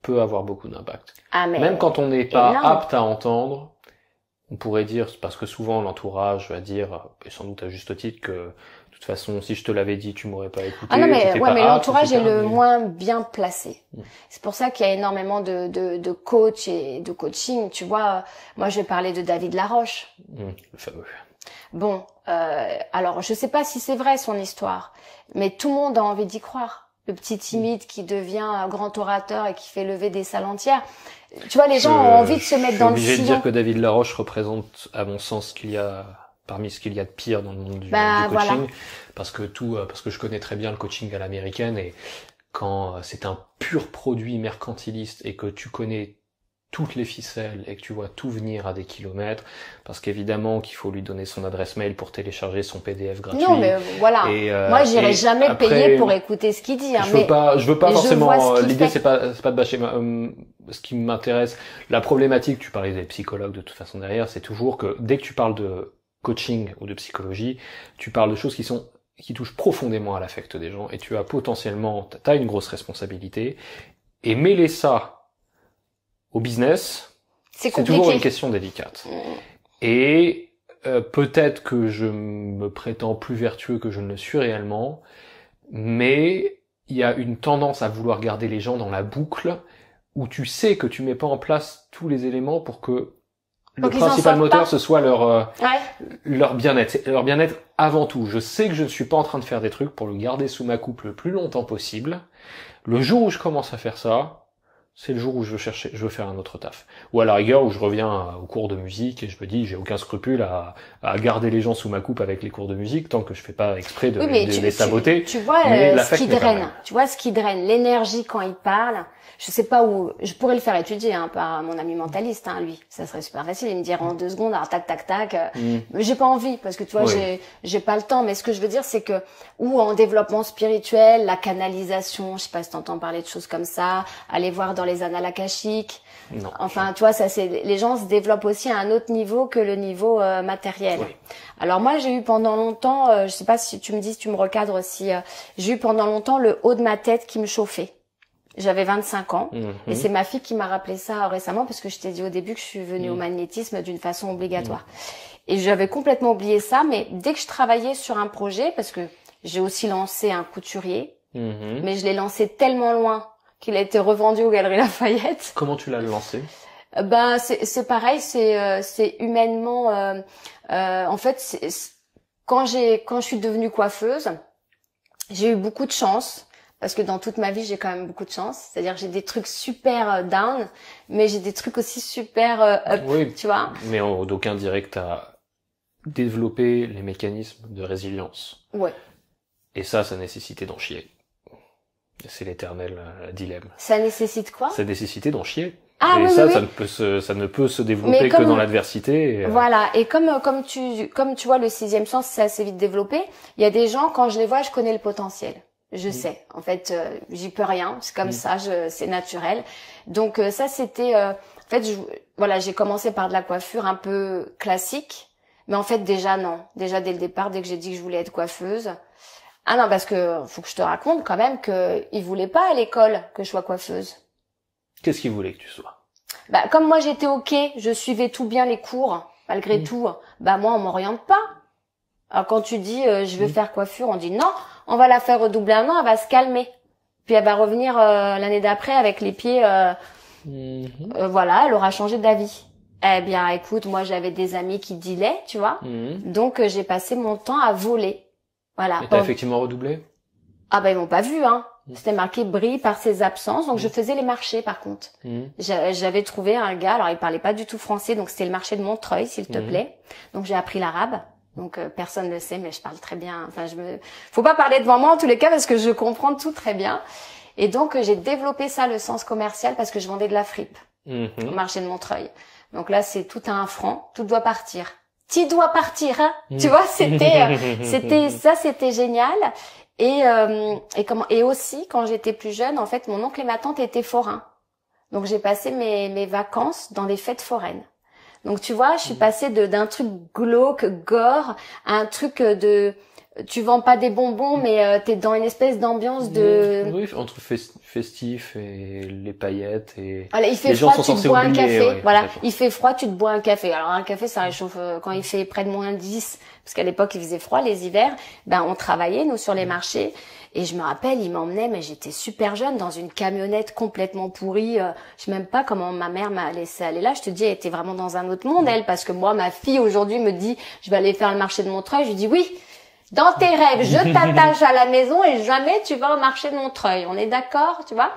peut avoir beaucoup d'impact. Même quand on n'est pas apte à entendre, on pourrait dire, parce que souvent l'entourage va dire, et sans doute à juste titre, que de toute façon, si je te l'avais dit, tu m'aurais pas écouté. Ah non, mais l'entourage est le moins bien placé. C'est pour ça qu'il y a énormément de coachs et de coaching. Tu vois, moi, je vais parler de David Laroche. Le fameux. Bon, alors, je sais pas si c'est vrai son histoire, mais tout le monde a envie d'y croire. Le petit timide qui devient un grand orateur et qui fait lever des salles entières. Tu vois, les gens ont envie de se mettre dans le sillon. Je suis obligé de dire que David Laroche représente, à mon sens, qu'il y a parmi ce qu'il y a de pire dans le monde du Voilà. coaching, parce que je connais très bien le coaching à l'américaine, et quand c'est un pur produit mercantiliste et que tu connais toutes les ficelles et que tu vois tout venir à des kilomètres, parce qu'évidemment qu'il faut lui donner son adresse mail pour télécharger son PDF gratuit. Non, mais voilà. Moi, j'irai jamais après, payer pour écouter ce qu'il dit. Hein, je veux pas forcément. L'idée, fait. c'est pas de bâcher. Ce qui m'intéresse, la problématique. Tu parlais des psychologues de toute façon derrière, c'est toujours que dès que tu parles de coaching ou de psychologie, tu parles de choses qui touchent profondément à l'affect des gens, et tu as potentiellement, t'as une grosse responsabilité, et mêler ça au business, c'est toujours une question délicate. Et peut-être que je me prétends plus vertueux que je ne le suis réellement, mais il y a une tendance à vouloir garder les gens dans la boucle où tu sais que tu mets pas en place tous les éléments pour que le principal moteur ce soit leur bien-être. Leur bien-être avant tout. Je sais que je ne suis pas en train de faire des trucs pour le garder sous ma coupe le plus longtemps possible. Le jour où je commence à faire ça, c'est le jour où je veux faire un autre taf. Ou à la rigueur, où je reviens au cours de musique et je me dis, j'ai aucun scrupule à garder les gens sous ma coupe avec les cours de musique, tant que je fais pas exprès de les saboter. Tu vois ce qui draine. Tu vois ce qui draine. L'énergie quand il parle. Je sais pas où, je pourrais le faire étudier, par mon ami mentaliste, lui. Ça serait super facile. Il me dirait en 2 secondes, alors tac, tac, tac. Mais j'ai pas envie, parce que tu vois, j'ai pas le temps. Mais ce que je veux dire, c'est que, ou en développement spirituel, la canalisation, je sais pas si t'entends parler de choses comme ça, aller voir dans les annales akashiques. Non. Enfin, tu vois, les gens se développent aussi à un autre niveau que le niveau matériel. Oui. Alors moi, j'ai eu pendant longtemps, je sais pas si tu me recadres aussi, j'ai eu pendant longtemps le haut de ma tête qui me chauffait. J'avais 25 ans et c'est ma fille qui m'a rappelé ça récemment, parce que je t'ai dit au début que je suis venue au magnétisme d'une façon obligatoire. Et j'avais complètement oublié ça, mais dès que je travaillais sur un projet, parce que j'ai aussi lancé un couturier, mais je l'ai lancé tellement loin qu'il a été revendu aux Galeries Lafayette. Comment tu l'as lancé? C'est pareil, c'est humainement en fait, quand je suis devenue coiffeuse, j'ai eu beaucoup de chance. Parce que dans toute ma vie, j'ai quand même beaucoup de chance. C'est-à-dire que j'ai des trucs super down, mais j'ai des trucs aussi super up, tu vois. Mais d'aucuns diraient que t'as développé les mécanismes de résilience. Ouais. Et ça nécessitait d'en chier. C'est l'éternel dilemme. Ça nécessite quoi? Ça nécessitait d'en chier. Ah, et oui, ça, oui. ça ne peut se développer que dans l'adversité. Voilà. Et comme tu vois, le 6e sens, c'est assez vite développé. Il y a des gens, quand je les vois, je connais le potentiel. Je sais. En fait, j'y peux rien. C'est comme ça. C'est naturel. Donc ça, c'était. En fait, j'ai commencé par de la coiffure un peu classique, mais en fait déjà non. Déjà dès le départ, dès que j'ai dit que je voulais être coiffeuse. Ah non, parce que faut que je te raconte quand même que ils voulaient pas à l'école que je sois coiffeuse. Qu'est-ce qu'ils voulaient que tu sois? Comme moi j'étais ok, je suivais tout bien les cours malgré tout. Moi on m'oriente pas. Alors quand tu dis je veux faire coiffure, on dit non. On va la faire redoubler 1 an, elle va se calmer. Puis elle va revenir l'année d'après avec les pieds... voilà, elle aura changé d'avis. Eh bien, écoute, moi j'avais des amis qui dealaient, tu vois. Donc j'ai passé mon temps à voler. Voilà. Et t'as effectivement redoublé? Ah ils m'ont pas vu, C'était marqué brille par ses absences. Donc je faisais les marchés par contre. J'avais trouvé un gars, alors il parlait pas du tout français, donc c'était le marché de Montreuil, s'il te plaît. Donc j'ai appris l'arabe. Donc personne ne le sait, mais je parle très bien. Enfin, faut pas parler devant moi en tous les cas parce que je comprends tout très bien. Et donc j'ai développé ça, le sens commercial, parce que je vendais de la fripe au marché de Montreuil. Donc là, c'est tout à 1 franc, tout doit partir. Tu dois partir, Tu vois, c'était génial. Et aussi quand j'étais plus jeune, en fait, mon oncle et ma tante étaient forains. Donc j'ai passé mes vacances dans des fêtes foraines. Donc tu vois, je suis passée d'un truc glauque, gore, à un truc tu vends pas des bonbons, mais t'es dans une espèce d'ambiance de... Oui, entre festif et les paillettes et... Voilà, il fait les froid, gens sont tu te bois un café. Ouais, voilà, il fait froid, tu te bois un café. Alors un café, ça réchauffe quand il fait près de -10, parce qu'à l'époque il faisait froid, les hivers. On travaillait nous sur les marchés. Et je me rappelle, il m'emmenait, mais j'étais super jeune, dans une camionnette complètement pourrie. Je sais même pas comment ma mère m'a laissé aller là. Je te dis, elle était vraiment dans un autre monde, elle, parce que moi, ma fille aujourd'hui me dit, je vais aller faire le marché de Montreuil. Je lui dis oui. Dans tes rêves, je t'attache à la maison et jamais tu vas au marché de Montreuil. On est d'accord, tu vois?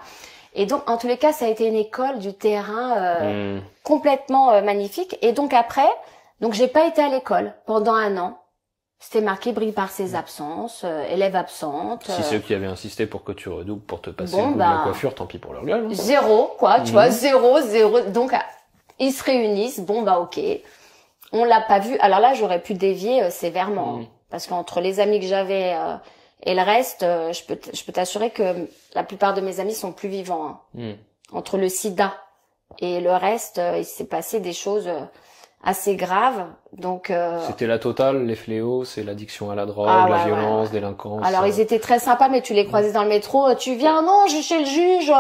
Et donc, en tous les cas, ça a été une école du terrain complètement magnifique. Et donc après, Donc j'ai pas été à l'école pendant 1 an. C'était marqué brille par ses absences, élève absente. Si ceux qui avaient insisté pour que tu redoubles pour te passer Bon, le goût de la coiffure, tant pis pour leur gueule. Hein. 0, quoi, tu vois, 0. Donc ils se réunissent, bon bah ok. On l'a pas vu. Alors là, j'aurais pu dévier sévèrement. Parce qu'entre les amis que j'avais et le reste, je peux t'assurer que la plupart de mes amis sont plus vivants. Hein. Entre le sida et le reste, il s'est passé des choses assez graves. Donc c'était la totale, les fléaux, c'est l'addiction à la drogue, la violence, délinquance. Alors ils étaient très sympas, mais tu les croisais dans le métro, tu viens, non, je suis chez le juge,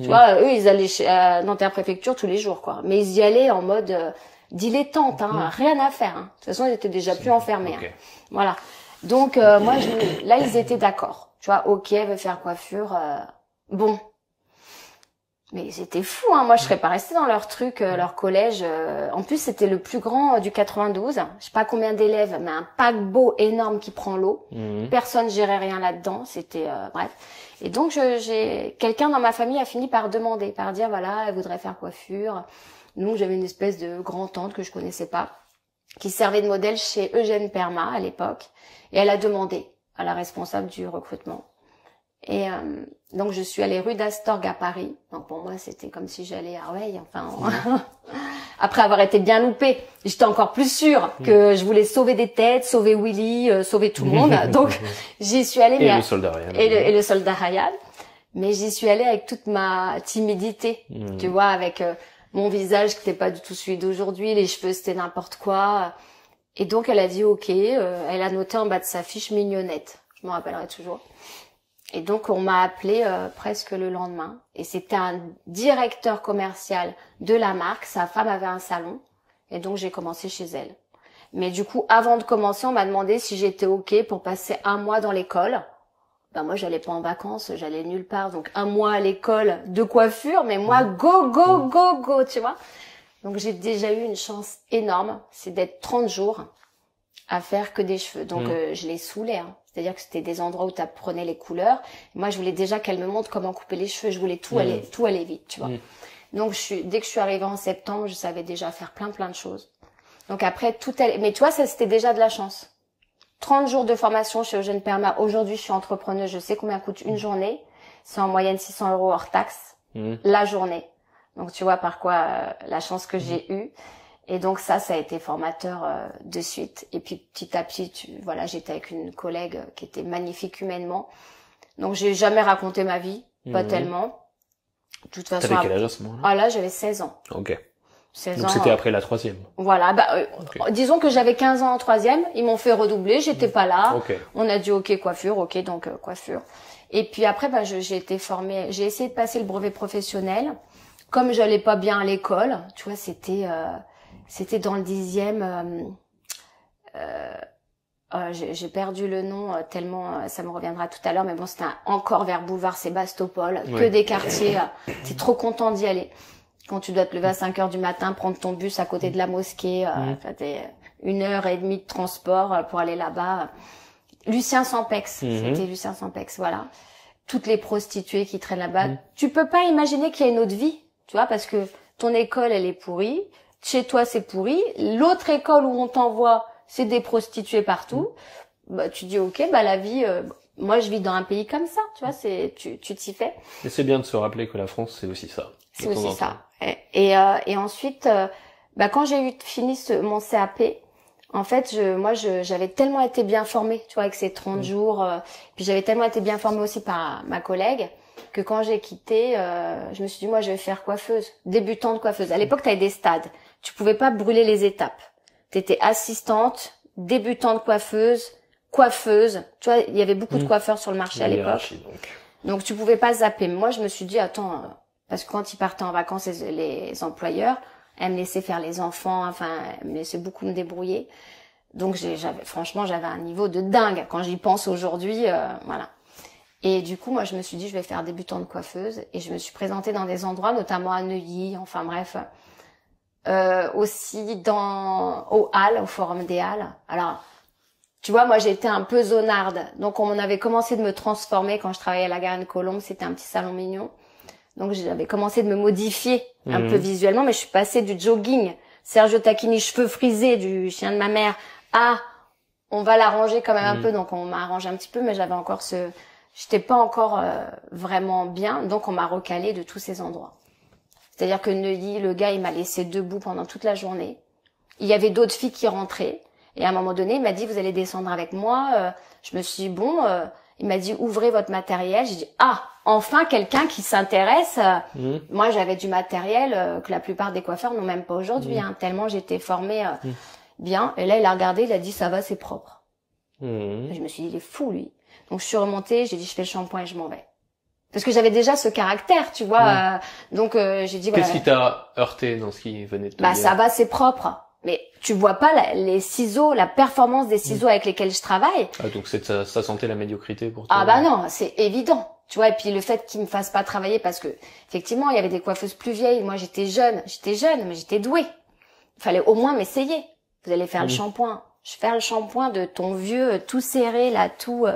tu vois, eux ils allaient dans ta préfecture tous les jours, quoi. Mais ils y allaient en mode dilettante, hein, rien à faire. Hein. De toute façon, ils étaient déjà plus enfermés. Okay. Hein. Voilà. Donc moi, là ils étaient d'accord. Tu vois, ok, elle veut faire coiffure, bon. Mais c'était fou, hein. Moi, je serais pas restée dans leur truc, leur collège. En plus, c'était le plus grand du 92. Je sais pas combien d'élèves, mais un paquebot énorme qui prend l'eau. Personne gérait rien là-dedans. C'était bref. Et donc, j'ai quelqu'un dans ma famille a fini par demander, par dire voilà, elle voudrait faire coiffure. Donc, j'avais une espèce de grand-tante que je connaissais pas, qui servait de modèle chez Eugène Perma à l'époque, et elle a demandé à la responsable du recrutement. Et donc je suis allée rue d'Astorg à Paris. Donc pour moi c'était comme si j'allais à Rueil. Enfin après avoir été bien loupée, j'étais encore plus sûre que je voulais sauver des têtes, sauver Willy, sauver tout le monde. Donc j'y suis allée. Et le soldat Ryan. Et le soldat Ryan. Mais j'y suis allée avec toute ma timidité, tu vois, avec mon visage qui n'était pas du tout celui d'aujourd'hui, les cheveux c'était n'importe quoi. Et donc elle a dit ok. Elle a noté en bas de sa fiche mignonnette. Je m'en rappellerai toujours. Et donc, on m'a appelé presque le lendemain. Et c'était un directeur commercial de la marque. Sa femme avait un salon. Et donc, j'ai commencé chez elle. Mais du coup, avant de commencer, on m'a demandé si j'étais OK pour passer 1 mois dans l'école. Ben moi, j'allais pas en vacances, j'allais nulle part. Donc, 1 mois à l'école de coiffure. Mais moi, go, tu vois. Donc, j'ai déjà eu une chance énorme. C'est d'être 30 jours à faire que des cheveux. Donc, je les saoulais, hein. C'est-à-dire que c'était des endroits où tu apprenais les couleurs. Moi, je voulais déjà qu'elle me montre comment couper les cheveux. Je voulais tout aller vite, tu vois. Donc, dès que je suis arrivée en septembre, je savais déjà faire plein de choses. Donc après, mais tu vois, ça, c'était déjà de la chance. 30 jours de formation chez Eugène Perma. Aujourd'hui, je suis entrepreneuse. Je sais combien coûte une journée. C'est en moyenne 600 € hors taxe. La journée. Donc, tu vois par quoi la chance que j'ai eue. Et donc ça a été formateur de suite. Et puis petit à petit, voilà, j'étais avec une collègue qui était magnifique humainement. Donc j'ai jamais raconté ma vie, pas tellement. De toute façon. T'avais quel âge à ce moment-là? Ah là, j'avais 16 ans. Ok. 16 donc ans. C'était après la 3e. Voilà, disons que j'avais 15 ans en 3e. Ils m'ont fait redoubler, j'étais pas là. On a dit ok coiffure, ok donc coiffure. Et puis après, j'ai été formée. J'ai essayé de passer le brevet professionnel. Comme j'allais pas bien à l'école, tu vois, c'était dans le 10e. J'ai perdu le nom tellement ça me reviendra tout à l'heure, mais bon, c'était encore vers Boulevard Sébastopol, que des quartiers. T'es trop content d'y aller. Quand tu dois te lever à 5h du matin, prendre ton bus à côté de la mosquée, t'es 1h30 de transport pour aller là-bas. Lucien Sampex, c'était Lucien Sampex, voilà. Toutes les prostituées qui traînent là-bas. Tu peux pas imaginer qu'il y a une autre vie, tu vois, parce que ton école, elle est pourrie. Chez toi, c'est pourri. L'autre école où on t'envoie, c'est des prostituées partout. Bah, tu dis, ok, bah, la vie, moi, je vis dans un pays comme ça, tu vois, tu t'y fais. Et c'est bien de se rappeler que la France, c'est aussi ça. C'est aussi ça. Et ensuite, quand j'ai fini mon CAP, en fait, j'avais tellement été bien formée, tu vois, avec ces 30 jours, puis j'avais tellement été bien formée aussi par ma collègue, que quand j'ai quitté, je me suis dit, moi, je vais faire coiffeuse, débutante coiffeuse. À l'époque, tu avais des stades. Tu pouvais pas brûler les étapes. Tu étais assistante, débutante coiffeuse. Tu vois, il y avait beaucoup de coiffeurs sur le marché à l'époque. Donc, tu pouvais pas zapper. Moi, je me suis dit, attends, parce que quand ils partaient en vacances, les employeurs, elles me laissaient faire les enfants, enfin, elles me laissaient beaucoup me débrouiller. Donc, franchement, j'avais un niveau de dingue. Quand j'y pense aujourd'hui, voilà. Et du coup, moi, je me suis dit, je vais faire débutante coiffeuse. Et je me suis présentée dans des endroits, notamment à Neuilly, enfin bref. Aussi au Halles, au Forum des Halles. Alors, tu vois, moi, j'étais un peu zonarde. Donc, on avait commencé de me transformer quand je travaillais à la Garenne-Colombe. C'était un petit salon mignon. Donc, j'avais commencé de me modifier un peu visuellement, mais je suis passée du jogging. Sergio Tacchini, cheveux frisés du chien de ma mère, à on va l'arranger quand même un peu. Donc on m'a arrangé un petit peu, mais j'avais encore j'étais pas encore vraiment bien, donc on m'a recalé de tous ces endroits. C'est-à-dire que Neuilly, le gars, il m'a laissé debout pendant toute la journée. Il y avait d'autres filles qui rentraient. Et à un moment donné, il m'a dit, vous allez descendre avec moi. Je me suis dit, bon, il m'a dit, ouvrez votre matériel. J'ai dit, ah, enfin quelqu'un qui s'intéresse. Moi, j'avais du matériel que la plupart des coiffeurs n'ont même pas aujourd'hui, hein, tellement j'étais formée bien. Et là, il a regardé, il a dit, ça va, c'est propre. Et je me suis dit, il est fou, lui. Donc, je suis remontée, j'ai dit, je fais le shampoing et je m'en vais. Parce que j'avais déjà ce caractère, tu vois. Donc, j'ai dit, voilà. Qu'est-ce qui t'a heurté dans ce qui venait de te dire? Ça va, c'est propre. Mais tu vois pas les ciseaux, la performance des ciseaux avec lesquels je travaille. Ah, donc ça sentait la médiocrité pour toi. Ah bah non, c'est évident. Tu vois, et puis le fait qu'ils me fassent pas travailler parce que, effectivement, il y avait des coiffeuses plus vieilles. Moi, j'étais jeune, mais j'étais douée. Il fallait au moins m'essayer. Vous allez faire le shampoing. Je fais le shampoing de ton vieux tout serré, là, tout,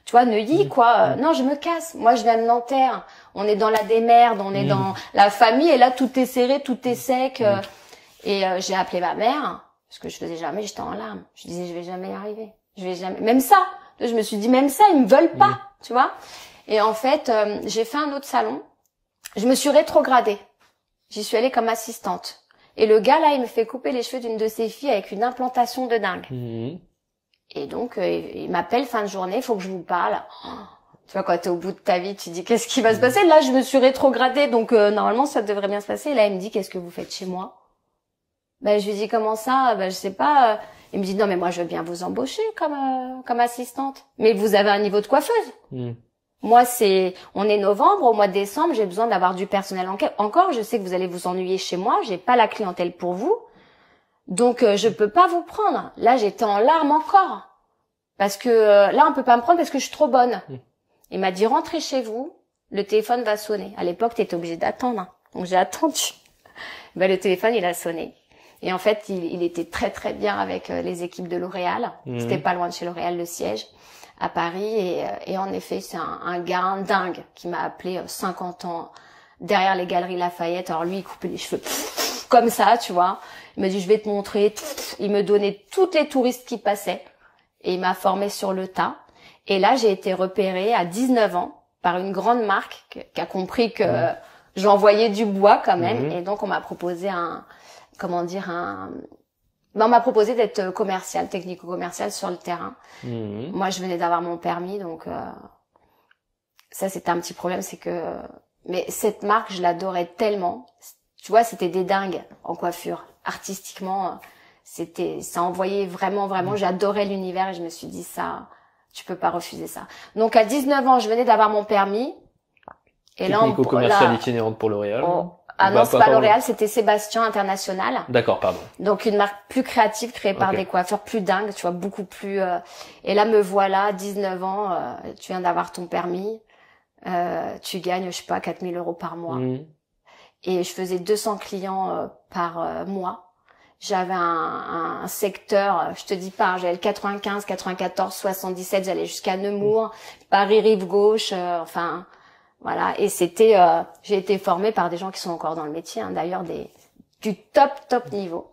tu vois, Neuilly, quoi. Non, je me casse. Moi, je viens de Nanterre. On est dans la démerde, on est dans la famille, et là, tout est serré, tout est sec. Et j'ai appelé ma mère, parce que je faisais jamais, j'étais en larmes. Je disais, je vais jamais y arriver. Je vais jamais. Même ça, je me suis dit, même ça, ils me veulent pas, tu vois. Et en fait, j'ai fait un autre salon. Je me suis rétrogradée. J'y suis allée comme assistante. Et le gars, là, il me fait couper les cheveux d'une de ses filles avec une implantation de dingue. Et donc, il m'appelle fin de journée, il faut que je vous parle. Tu vois, quand t'es au bout de ta vie, tu dis, qu'est-ce qui va se passer? Là, je me suis rétrogradée, donc normalement, ça devrait bien se passer. Et là, il me dit, qu'est-ce que vous faites chez moi? Je lui dis, comment ça? Je sais pas. Il me dit, non, mais moi, je veux bien vous embaucher comme assistante. Mais vous avez un niveau de coiffeuse. Moi, on est novembre, au mois de décembre, j'ai besoin d'avoir du personnel encore. Je sais que vous allez vous ennuyer chez moi, j'ai pas la clientèle pour vous. Donc, je peux pas vous prendre. Là, j'étais en larmes encore. Parce que, là, on peut pas me prendre parce que je suis trop bonne. Il m'a dit, rentrez chez vous, le téléphone va sonner. À l'époque, t'étais obligé d'attendre, hein. Donc, j'ai attendu. Le téléphone, il a sonné. Et en fait, il était très, très bien avec les équipes de L'Oréal. C'était pas loin de chez L'Oréal, le siège, à Paris. Et en effet, c'est un gars dingue qui m'a appelé 50 ans derrière les Galeries Lafayette. Alors lui, il coupait les cheveux comme ça, tu vois. Il m'a dit, je vais te montrer. Il me donnait toutes les touristes qui passaient. Et il m'a formé sur le tas. Et là, j'ai été repérée à 19 ans par une grande marque qui a compris que j'envoyais du bois quand même. Et donc, on m'a proposé on m'a proposé d'être commercial, technico-commercial sur le terrain. Moi, je venais d'avoir mon permis, donc ça, c'était un petit problème, c'est que... Mais cette marque, je l'adorais tellement. Tu vois, c'était des dingues en coiffure. Artistiquement, ça envoyait vraiment, j'adorais l'univers et je me suis dit, ça, tu peux pas refuser ça. Donc, à 19 ans, je venais d'avoir mon permis. Et technico-commercial itinérante pour L'Oréal. Ah non, c'est pas L'Oréal, c'était Sébastien International. D'accord, pardon. Donc une marque plus créative créée par des coiffeurs plus dingues, tu vois, beaucoup plus... Et là, me voilà, 19 ans, tu viens d'avoir ton permis, tu gagnes, je sais pas, 4 000 € par mois. Et je faisais 200 clients par mois. J'avais un secteur, je te dis pas, j'avais le 95, 94, 77, j'allais jusqu'à Nemours, Paris rive gauche, enfin... Voilà, et j'ai été formée par des gens qui sont encore dans le métier, hein, d'ailleurs du top niveau.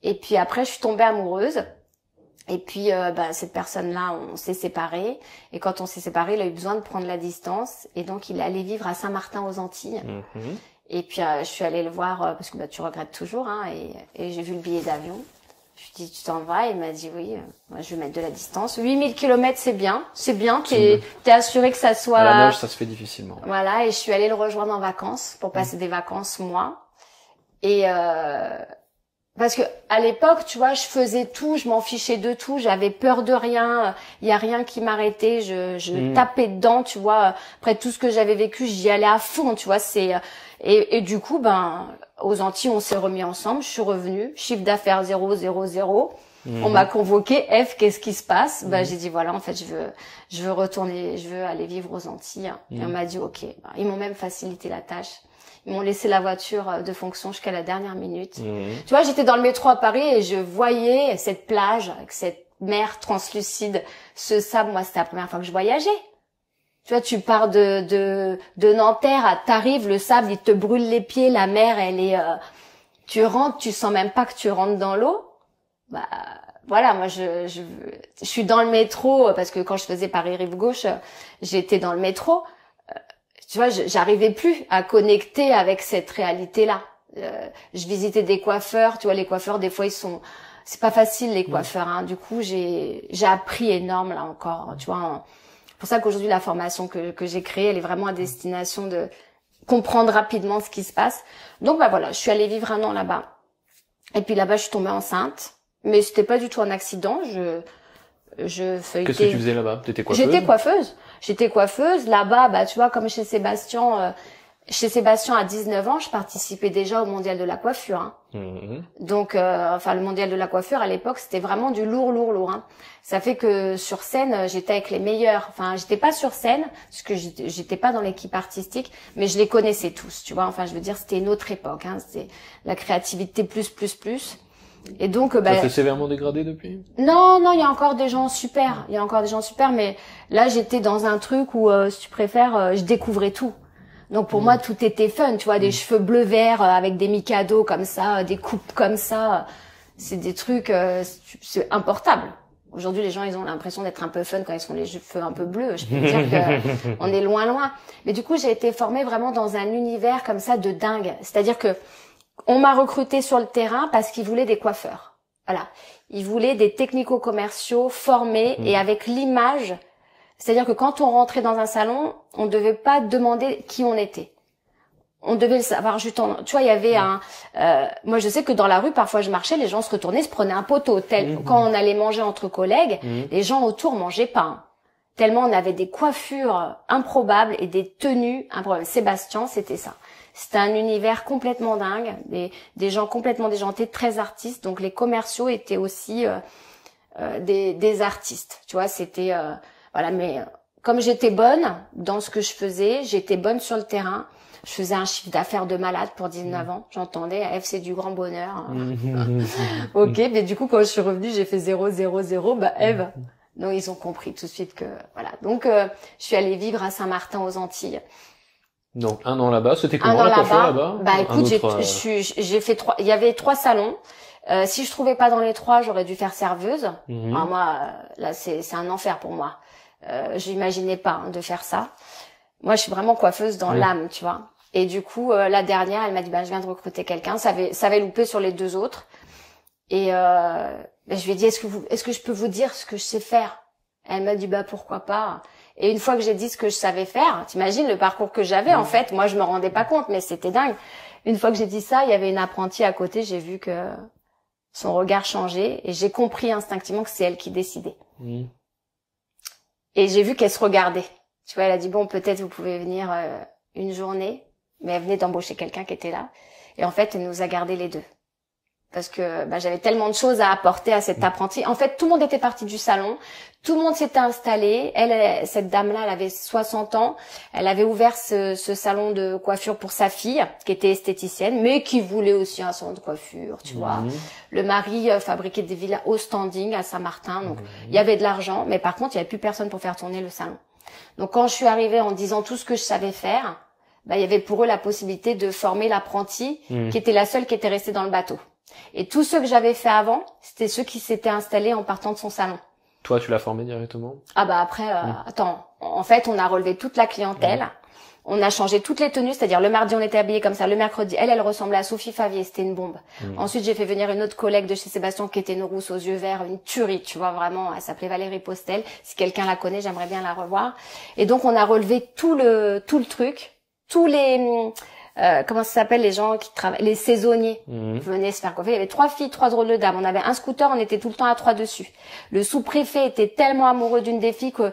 Et puis après, je suis tombée amoureuse. Et puis cette personne-là, on s'est séparés. Et quand on s'est séparés, il a eu besoin de prendre la distance. Et donc, il est allé vivre à Saint-Martin aux Antilles. Et puis je suis allée le voir parce que tu regrettes toujours, hein. Et j'ai vu le billet d'avion. Je lui ai dit, tu t'en vas? Il m'a dit, oui, moi, je vais mettre de la distance. 8000 kilomètres, c'est bien, t'es assuré que ça soit... À la nage, ça se fait difficilement. Voilà, et je suis allée le rejoindre en vacances, pour passer des vacances, moi. Et, parce que, à l'époque, tu vois, je faisais tout, je m'en fichais de tout, j'avais peur de rien, il y a rien qui m'arrêtait, je tapais dedans, tu vois. Après tout ce que j'avais vécu, j'y allais à fond, tu vois, et du coup, aux Antilles, on s'est remis ensemble, je suis revenue, chiffre d'affaires 0, 0, 0. On m'a convoqué, F, qu'est-ce qui se passe? J'ai dit, voilà, en fait, je veux retourner, je veux aller vivre aux Antilles. Et on m'a dit, ok. Ils m'ont même facilité la tâche. Ils m'ont laissé la voiture de fonction jusqu'à la dernière minute. Tu vois, j'étais dans le métro à Paris et je voyais cette plage avec cette mer translucide, ce sable. Moi, c'était la première fois que je voyageais. Tu vois, tu pars de Nanterre, t'arrives, le sable, il te brûle les pieds, la mer, elle est, tu rentres, tu sens même pas que tu rentres dans l'eau. Bah voilà, moi je suis dans le métro parce que quand je faisais Paris Rive Gauche, j'étais dans le métro. Tu vois, j'arrivais plus à connecter avec cette réalité-là. Je visitais des coiffeurs, tu vois, les coiffeurs des fois c'est pas facile les coiffeurs, hein. Du coup, j'ai appris énorme là encore, tu vois. C'est pour ça qu'aujourd'hui la formation que j'ai créée, elle est vraiment à destination de comprendre rapidement ce qui se passe. Donc bah voilà, je suis allée vivre 1 an là-bas. Et puis là-bas, je suis tombée enceinte, mais c'était pas du tout un accident. Je feuilletais. Qu'est-ce que tu faisais là-bas? T'étais coiffeuse? J'étais coiffeuse. Là-bas, bah tu vois, comme chez Sébastien à 19 ans, je participais déjà au mondial de la coiffure. Hein. Donc, le mondial de la coiffure à l'époque, c'était vraiment du lourd. Hein. Ça fait que sur scène, j'étais avec les meilleurs. Enfin, j'étais pas sur scène parce que j'étais pas dans l'équipe artistique, mais je les connaissais tous. Tu vois. Enfin, je veux dire, c'était une autre époque. Hein. C'était la créativité plus. Et donc, ça s'est sévèrement dégradé depuis? Non, il y a encore des gens super. Mais là, j'étais dans un truc où, si tu préfères, je découvrais tout. Donc pour moi, tout était fun, tu vois, des cheveux bleu-vert avec des mikados comme ça, des coupes comme ça. C'est des trucs, c'est importable. Aujourd'hui, les gens, ils ont l'impression d'être un peu fun quand ils ont les cheveux un peu bleus. Je peux te dire que on est loin. Mais du coup, j'ai été formée vraiment dans un univers comme ça de dingue. C'est-à-dire que on m'a recrutée sur le terrain parce qu'ils voulaient des coiffeurs. Voilà. Ils voulaient des technico-commerciaux formés et avec l'image. C'est-à-dire que quand on rentrait dans un salon, on ne devait pas demander qui on était. On devait le savoir juste tu vois, il y avait moi je sais que dans la rue, parfois je marchais, les gens se retournaient, se prenaient un poteau. Quand on allait manger entre collègues, les gens autour mangeaient pas. Hein. Tellement on avait des coiffures improbables et des tenues improbables. Sébastien, c'était ça. C'était un univers complètement dingue, des gens complètement déjantés, très artistes. Donc les commerciaux étaient aussi des artistes. Tu vois, c'était... Voilà, mais comme j'étais bonne dans ce que je faisais, j'étais bonne sur le terrain. Je faisais un chiffre d'affaires de malade pour 19 ans. J'entendais, Eve, c'est du grand bonheur. Ok, mais du coup, quand je suis revenue, j'ai fait 0, 0, 0. Bah, Eve. Donc, ils ont compris tout de suite que, voilà. Donc, je suis allée vivre à Saint-Martin aux Antilles. Donc, 1 an là-bas. C'était comment la coiffure là-bas? Bah, écoute, j'ai fait il y avait 3 salons. Si je trouvais pas dans les 3, j'aurais dû faire serveuse. Alors moi, là, c'est un enfer pour moi. J'imaginais pas de faire ça. Moi, je suis vraiment coiffeuse dans l'âme, tu vois. Et du coup, la dernière, elle m'a dit, bah, je viens de recruter quelqu'un. Ça avait loupé sur les 2 autres. Et je lui ai dit, est-ce que je peux vous dire ce que je sais faire? Elle m'a dit, bah, pourquoi pas. Et une fois que j'ai dit ce que je savais faire, t'imagines le parcours que j'avais, en fait, moi, je me rendais pas compte, mais c'était dingue. Une fois que j'ai dit ça, il y avait une apprentie à côté, j'ai vu que son regard changeait et j'ai compris instinctivement que c'est elle qui décidait. Et j'ai vu qu'elle se regardait. Tu vois, elle a dit, bon, peut-être vous pouvez venir une journée, mais elle venait d'embaucher quelqu'un qui était là. Et en fait, elle nous a gardés les 2. Parce que j'avais tellement de choses à apporter à cette apprentie. En fait, tout le monde était parti du salon, tout le monde s'était installé. Cette dame-là, elle avait 60 ans. Elle avait ouvert ce salon de coiffure pour sa fille, qui était esthéticienne, mais qui voulait aussi un salon de coiffure, tu vois. Le mari fabriquait des villas au standing à Saint-Martin, donc il y avait de l'argent, mais par contre, il y avait plus personne pour faire tourner le salon. Donc quand je suis arrivée en disant tout ce que je savais faire, il y avait pour eux la possibilité de former l'apprentie, qui était la seule qui était restée dans le bateau. Et tous ceux que j'avais fait avant, c'était ceux qui s'étaient installés en partant de son salon. Toi, tu l'as formé directement? Ah bah après, attends, en fait, on a relevé toute la clientèle, on a changé toutes les tenues, c'est-à-dire le mardi, on était habillés comme ça, le mercredi, elle ressemblait à Sophie Favier, c'était une bombe. Ensuite, j'ai fait venir une autre collègue de chez Sébastien qui était une rousse aux yeux verts, une tuerie, tu vois, vraiment, elle s'appelait Valérie Postel. Si quelqu'un la connaît, j'aimerais bien la revoir. Et donc, on a relevé tout le truc, tous les... comment ça s'appelle, les gens qui travaillent, les saisonniers venaient se faire coiffer. Il y avait 3 filles, 3 drôles de dames. On avait un scooter, on était tout le temps à 3 dessus. Le sous-préfet était tellement amoureux d'une des filles que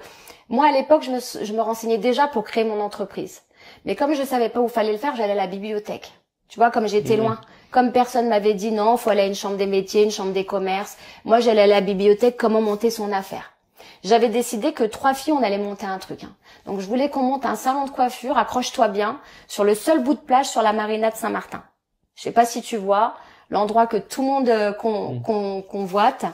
moi, à l'époque, je me renseignais déjà pour créer mon entreprise. Mais comme je savais pas où fallait le faire, j'allais à la bibliothèque. Tu vois, comme j'étais loin. Comme personne m'avait dit non, faut aller à une chambre des métiers, une chambre des commerces. Moi, j'allais à la bibliothèque, comment monter son affaire. J'avais décidé que 3 filles, on allait monter un truc. Donc, je voulais qu'on monte un salon de coiffure, accroche-toi bien, sur le seul bout de plage sur la marina de Saint-Martin. Je sais pas si tu vois, l'endroit que tout le monde convoite.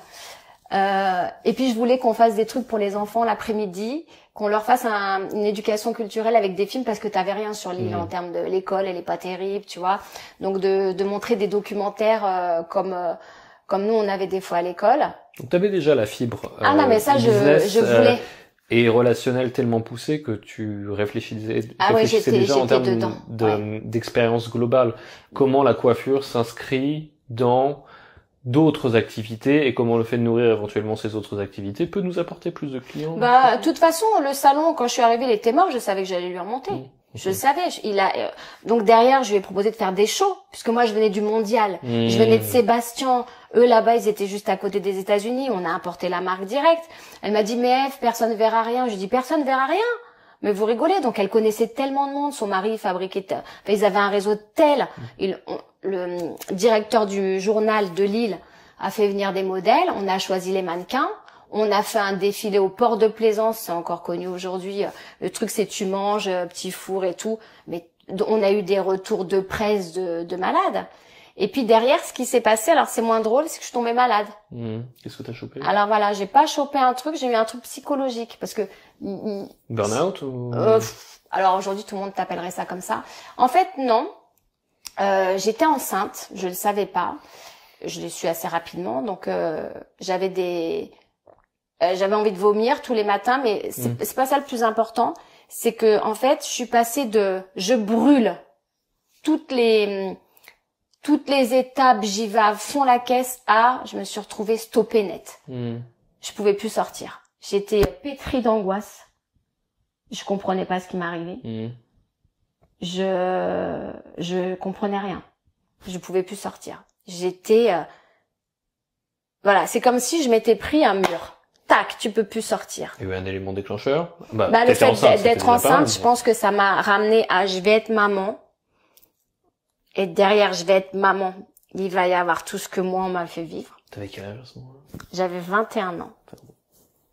Et puis je voulais qu'on fasse des trucs pour les enfants l'après-midi, qu'on leur fasse une éducation culturelle avec des films parce que t'avais rien sur l'île en termes de l'école, elle est pas terrible, tu vois. Donc de montrer des documentaires comme nous on avait des fois à l'école. Donc t'avais déjà la fibre. Non mais ça je voulais. Et relationnel tellement poussé que tu réfléchissais j'étais déjà en termes dedans. d'expérience globale. Comment la coiffure s'inscrit dans d'autres activités et comment le fait de nourrir éventuellement ces autres activités peut nous apporter plus de clients. De toute façon, le salon, quand je suis arrivée, il était mort, je savais que j'allais lui remonter. Je le savais. Donc derrière, je lui ai proposé de faire des shows, puisque moi je venais du mondial. Je venais de Sébastien. Eux là-bas, ils étaient juste à côté des États-Unis. On a importé la marque directe. Elle m'a dit, mais Eve, personne verra rien. Je dis, personne verra rien. Mais vous rigolez. Donc elle connaissait tellement de monde. Son mari fabriquait, ils avaient un réseau tel. Le directeur du journal de Lille a fait venir des modèles. On a choisi les mannequins. On a fait un défilé au port de Plaisance. C'est encore connu aujourd'hui. Le truc, c'est tu manges, petit four et tout. Mais on a eu des retours de presse de malades. Et puis derrière, ce qui s'est passé, alors c'est moins drôle, c'est que je suis tombée malade. Qu'est-ce que t'as chopé? Alors voilà, j'ai pas chopé un truc, j'ai eu un truc psychologique parce que burn-out ou alors aujourd'hui tout le monde t'appellerait ça comme ça. En fait non. J'étais enceinte, je le savais pas. Je l'ai su assez rapidement, donc j'avais envie de vomir tous les matins, mais c'est pas ça le plus important. C'est que en fait, je suis passée de je brûle toutes les étapes, j'y vais à fond la caisse à je me suis retrouvée stoppée net. Je pouvais plus sortir. J'étais pétrie d'angoisse. Je comprenais pas ce qui m'arrivait. Je comprenais rien. Je pouvais plus sortir. J'étais voilà, c'est comme si je m'étais pris un mur. Tac, tu peux plus sortir. Il y a eu un élément déclencheur. Le fait d'être enceinte, je pense que ça m'a ramené à je vais être maman. Et derrière je vais être maman, il va y avoir tout ce que moi on m'a fait vivre. T'avais quel âge à ce moment-là? J'avais 21 ans.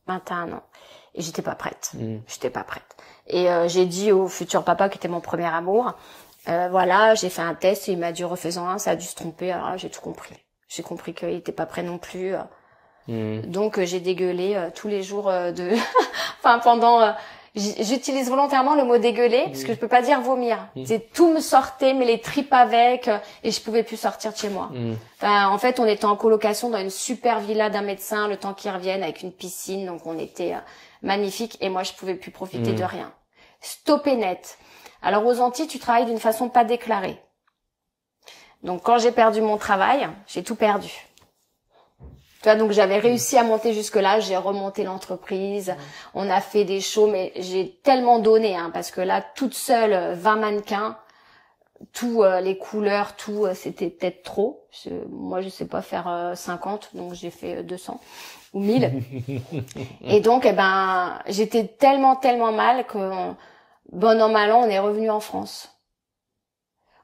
21 ans. Et j'étais pas prête. J'étais pas prête. Et j'ai dit au futur papa qui était mon premier amour, voilà, j'ai fait un test et il m'a dit refaisant un, ça a dû se tromper. Alors là, j'ai tout compris. J'ai compris qu'il était pas prêt non plus. Donc j'ai dégueulé tous les jours enfin pendant j'utilise volontairement le mot dégueuler parce que je peux pas dire vomir. C'est tout me sortait mais les tripes avec et je pouvais plus sortir de chez moi. Enfin en fait, on était en colocation dans une super villa d'un médecin le temps qu'il revienne avec une piscine, donc on était magnifique et moi je pouvais plus profiter de rien. Stoppé net. Alors aux Antilles, tu travailles d'une façon pas déclarée. Donc quand j'ai perdu mon travail, j'ai tout perdu. Tu vois, donc j'avais réussi à monter jusque-là, j'ai remonté l'entreprise, on a fait des shows, mais j'ai tellement donné, parce que là, toute seule, 20 mannequins, tout, les couleurs, tout, c'était peut-être trop. Moi, je sais pas faire 50, donc j'ai fait 200 ou 1000. Et donc, j'étais tellement mal que, bon an, mal an, on est revenu en France.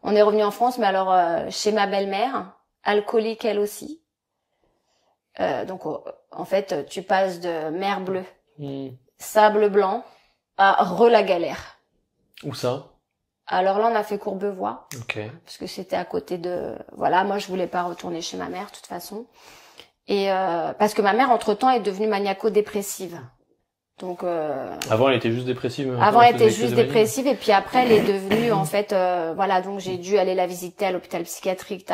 On est revenu en France, mais alors, chez ma belle-mère, alcoolique elle aussi. Donc en fait tu passes de mer bleue, sable blanc à la galère. Où ça? Alors là on a fait Courbevoie, parce que c'était à côté de voilà, moi je voulais pas retourner chez ma mère de toute façon et parce que ma mère entre-temps est devenue maniaco-dépressive. Donc avant elle était juste dépressive. Avant elle était juste dépressive et puis après elle est devenue en fait voilà, donc j'ai dû aller la visiter à l'hôpital psychiatrique.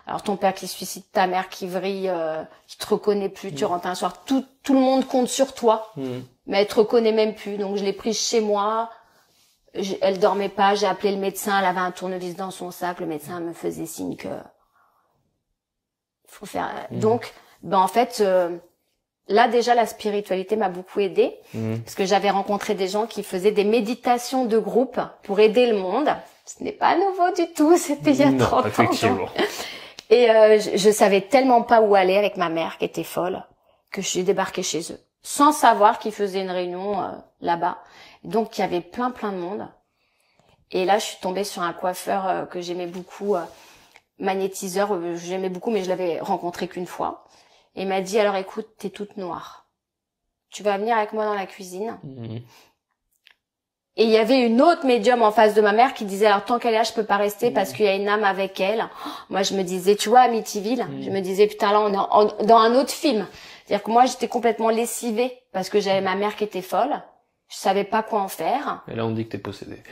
Alors ton père qui se suicide, ta mère qui vrille, qui te reconnaît plus, tu rentres un soir, tout le monde compte sur toi, mais elle te reconnaît même plus. Donc je l'ai prise chez moi, elle dormait pas, j'ai appelé le médecin, elle avait un tournevis dans son sac, le médecin me faisait signe que faut faire. Donc en fait là déjà la spiritualité m'a beaucoup aidée parce que j'avais rencontré des gens qui faisaient des méditations de groupe pour aider le monde. Ce n'est pas nouveau du tout, c'était il y a 30 ans. Et je savais tellement pas où aller avec ma mère qui était folle que je suis débarquée chez eux sans savoir qu'ils faisaient une réunion là-bas. Donc il y avait plein de monde. Et là je suis tombée sur un coiffeur que j'aimais beaucoup, magnétiseur, j'aimais beaucoup mais je l'avais rencontré qu'une fois. Et il m'a dit alors écoute, t'es toute noire. Tu vas venir avec moi dans la cuisine. Et il y avait une autre médium en face de ma mère qui disait alors tant qu'elle est là je peux pas rester parce qu'il y a une âme avec elle. Moi je me disais tu vois Amityville, je me disais putain là on est dans un autre film. C'est-à-dire que moi, j'étais complètement lessivée parce que j'avais ma mère qui était folle. Je savais pas quoi en faire. Et là, on dit que t'es possédée.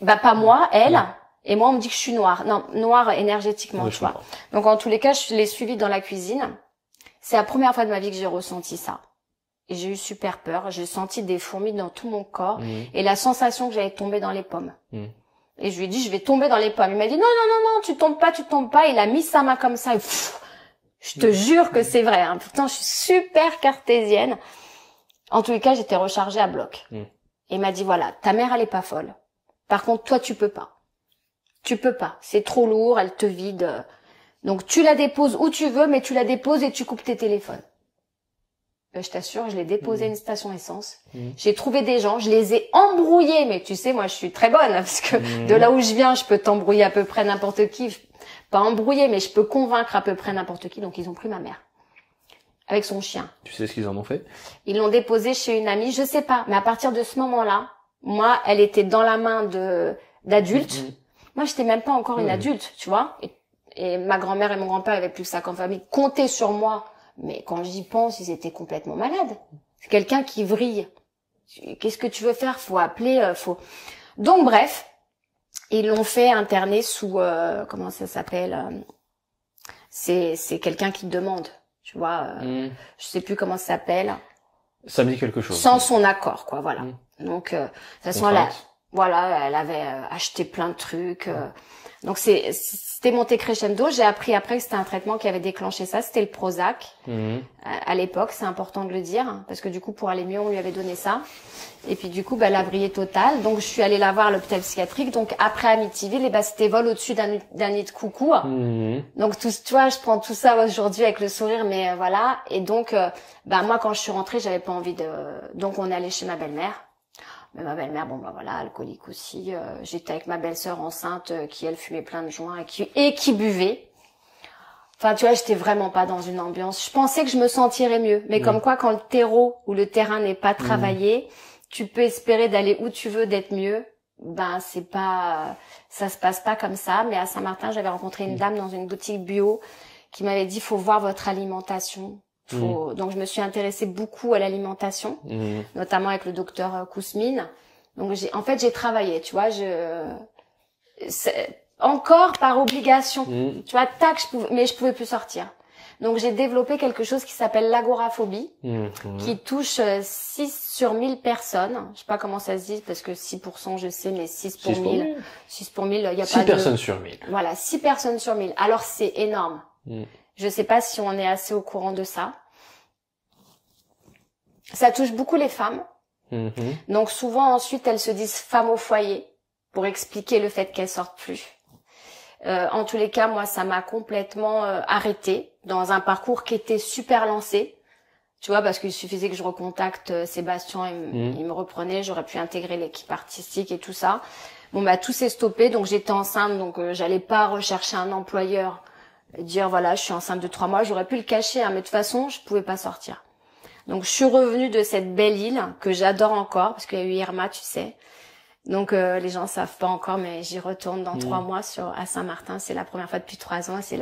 Bah, pas moi, elle. Et moi, on me dit que je suis noire. Non, noire énergétiquement, Oui, tu je vois. comprends. Donc, en tous les cas, je l'ai suivie dans la cuisine. C'est la première fois de ma vie que j'ai ressenti ça. Et j'ai eu super peur. J'ai senti des fourmis dans tout mon corps. Et la sensation que j'allais tomber dans les pommes. Et je lui ai dit, je vais tomber dans les pommes. Il m'a dit, non, non, non, non, tu tombes pas, tu tombes pas. Il a mis sa main comme ça. Et je te jure que c'est vrai. Hein. Pourtant, je suis super cartésienne. En tous les cas, j'étais rechargée à bloc. Et il m'a dit, voilà, ta mère, elle est pas folle. Par contre, toi, tu peux pas. Tu peux pas. C'est trop lourd, elle te vide. Donc, tu la déposes où tu veux, mais tu la déposes et tu coupes tes téléphones. Je t'assure, je l'ai déposé à une station essence. J'ai trouvé des gens, je les ai embrouillés. Mais tu sais, moi, je suis très bonne parce que de là où je viens, je peux t'embrouiller à peu près n'importe qui. Pas embrouiller, mais je peux convaincre à peu près n'importe qui. Donc, ils ont pris ma mère avec son chien. Tu sais ce qu'ils en ont fait? Ils l'ont déposée chez une amie, je sais pas. Mais à partir de ce moment-là, moi, elle était dans la main d'adultes. Moi, j'étais même pas encore une adulte, tu vois. Et ma grand-mère et mon grand-père avaient plus que 5 ans de famille, comptaient sur moi. Mais quand j'y pense, ils étaient complètement malades. C'est quelqu'un qui vrille. Qu'est-ce que tu veux faire? Faut appeler, faut... Donc, bref, ils l'ont fait interner sous, comment ça s'appelle? C'est quelqu'un qui demande, tu vois. Je sais plus comment ça s'appelle. Ça me dit quelque chose. Sans son accord, quoi, voilà. Donc, de toute façon, elle avait acheté plein de trucs. Donc, c'était monté crescendo. J'ai appris après que c'était un traitement qui avait déclenché ça. C'était le Prozac. À l'époque, c'est important de le dire, hein, parce que du coup, pour aller mieux, on lui avait donné ça. Et puis, du coup, elle a brillé total. Donc, je suis allée la voir à l'hôpital psychiatrique. Donc, après Amityville, c'était vol au-dessus d'un nid de coucou. Donc, tu vois, je prends tout ça aujourd'hui avec le sourire, mais voilà. Et donc, moi, quand je suis rentrée, j'avais pas envie de... Donc, on est allé chez ma belle-mère. Mais ma belle-mère, bon, voilà, alcoolique aussi. J'étais avec ma belle-sœur enceinte qui, elle, fumait plein de joints et qui buvait. Enfin, tu vois, j'étais vraiment pas dans une ambiance. Je pensais que je me sentirais mieux. Mais comme quoi, quand le terreau ou le terrain n'est pas travaillé, tu peux espérer d'aller où tu veux, d'être mieux. C'est pas... Ça se passe pas comme ça. Mais à Saint-Martin, j'avais rencontré une dame dans une boutique bio qui m'avait dit, faut voir votre alimentation. Donc, je me suis intéressée beaucoup à l'alimentation, notamment avec le docteur Kousmine. Donc, j'ai travaillé, tu vois, encore par obligation. Tu vois, mais je pouvais plus sortir. Donc, j'ai développé quelque chose qui s'appelle l'agoraphobie, qui touche 6 sur 1000 personnes. Je sais pas comment ça se dit, parce que 6%, je sais, mais 6 pour 1000. 6 pour 1000, il y a pas de... 6 personnes sur 1000. Voilà, 6 personnes sur 1000. Alors, c'est énorme. Je sais pas si on est assez au courant de ça. Ça touche beaucoup les femmes. Donc souvent ensuite elles se disent femmes au foyer pour expliquer le fait qu'elles sortent plus. En tous les cas, moi ça m'a complètement arrêtée dans un parcours qui était super lancé. Tu vois, parce qu'il suffisait que je recontacte Sébastien, il me reprenait, j'aurais pu intégrer l'équipe artistique et tout ça. Bon tout s'est stoppé, donc j'étais enceinte, donc j'allais pas rechercher un employeur. Dire voilà, je suis enceinte de 3 mois, j'aurais pu le cacher, hein, mais de toute façon, je pouvais pas sortir. Donc je suis revenue de cette belle île que j'adore encore parce qu'il y a eu Irma, tu sais. Donc les gens savent pas encore, mais j'y retourne dans 3 mois à Saint-Martin. C'est la première fois depuis 3 ans. C'est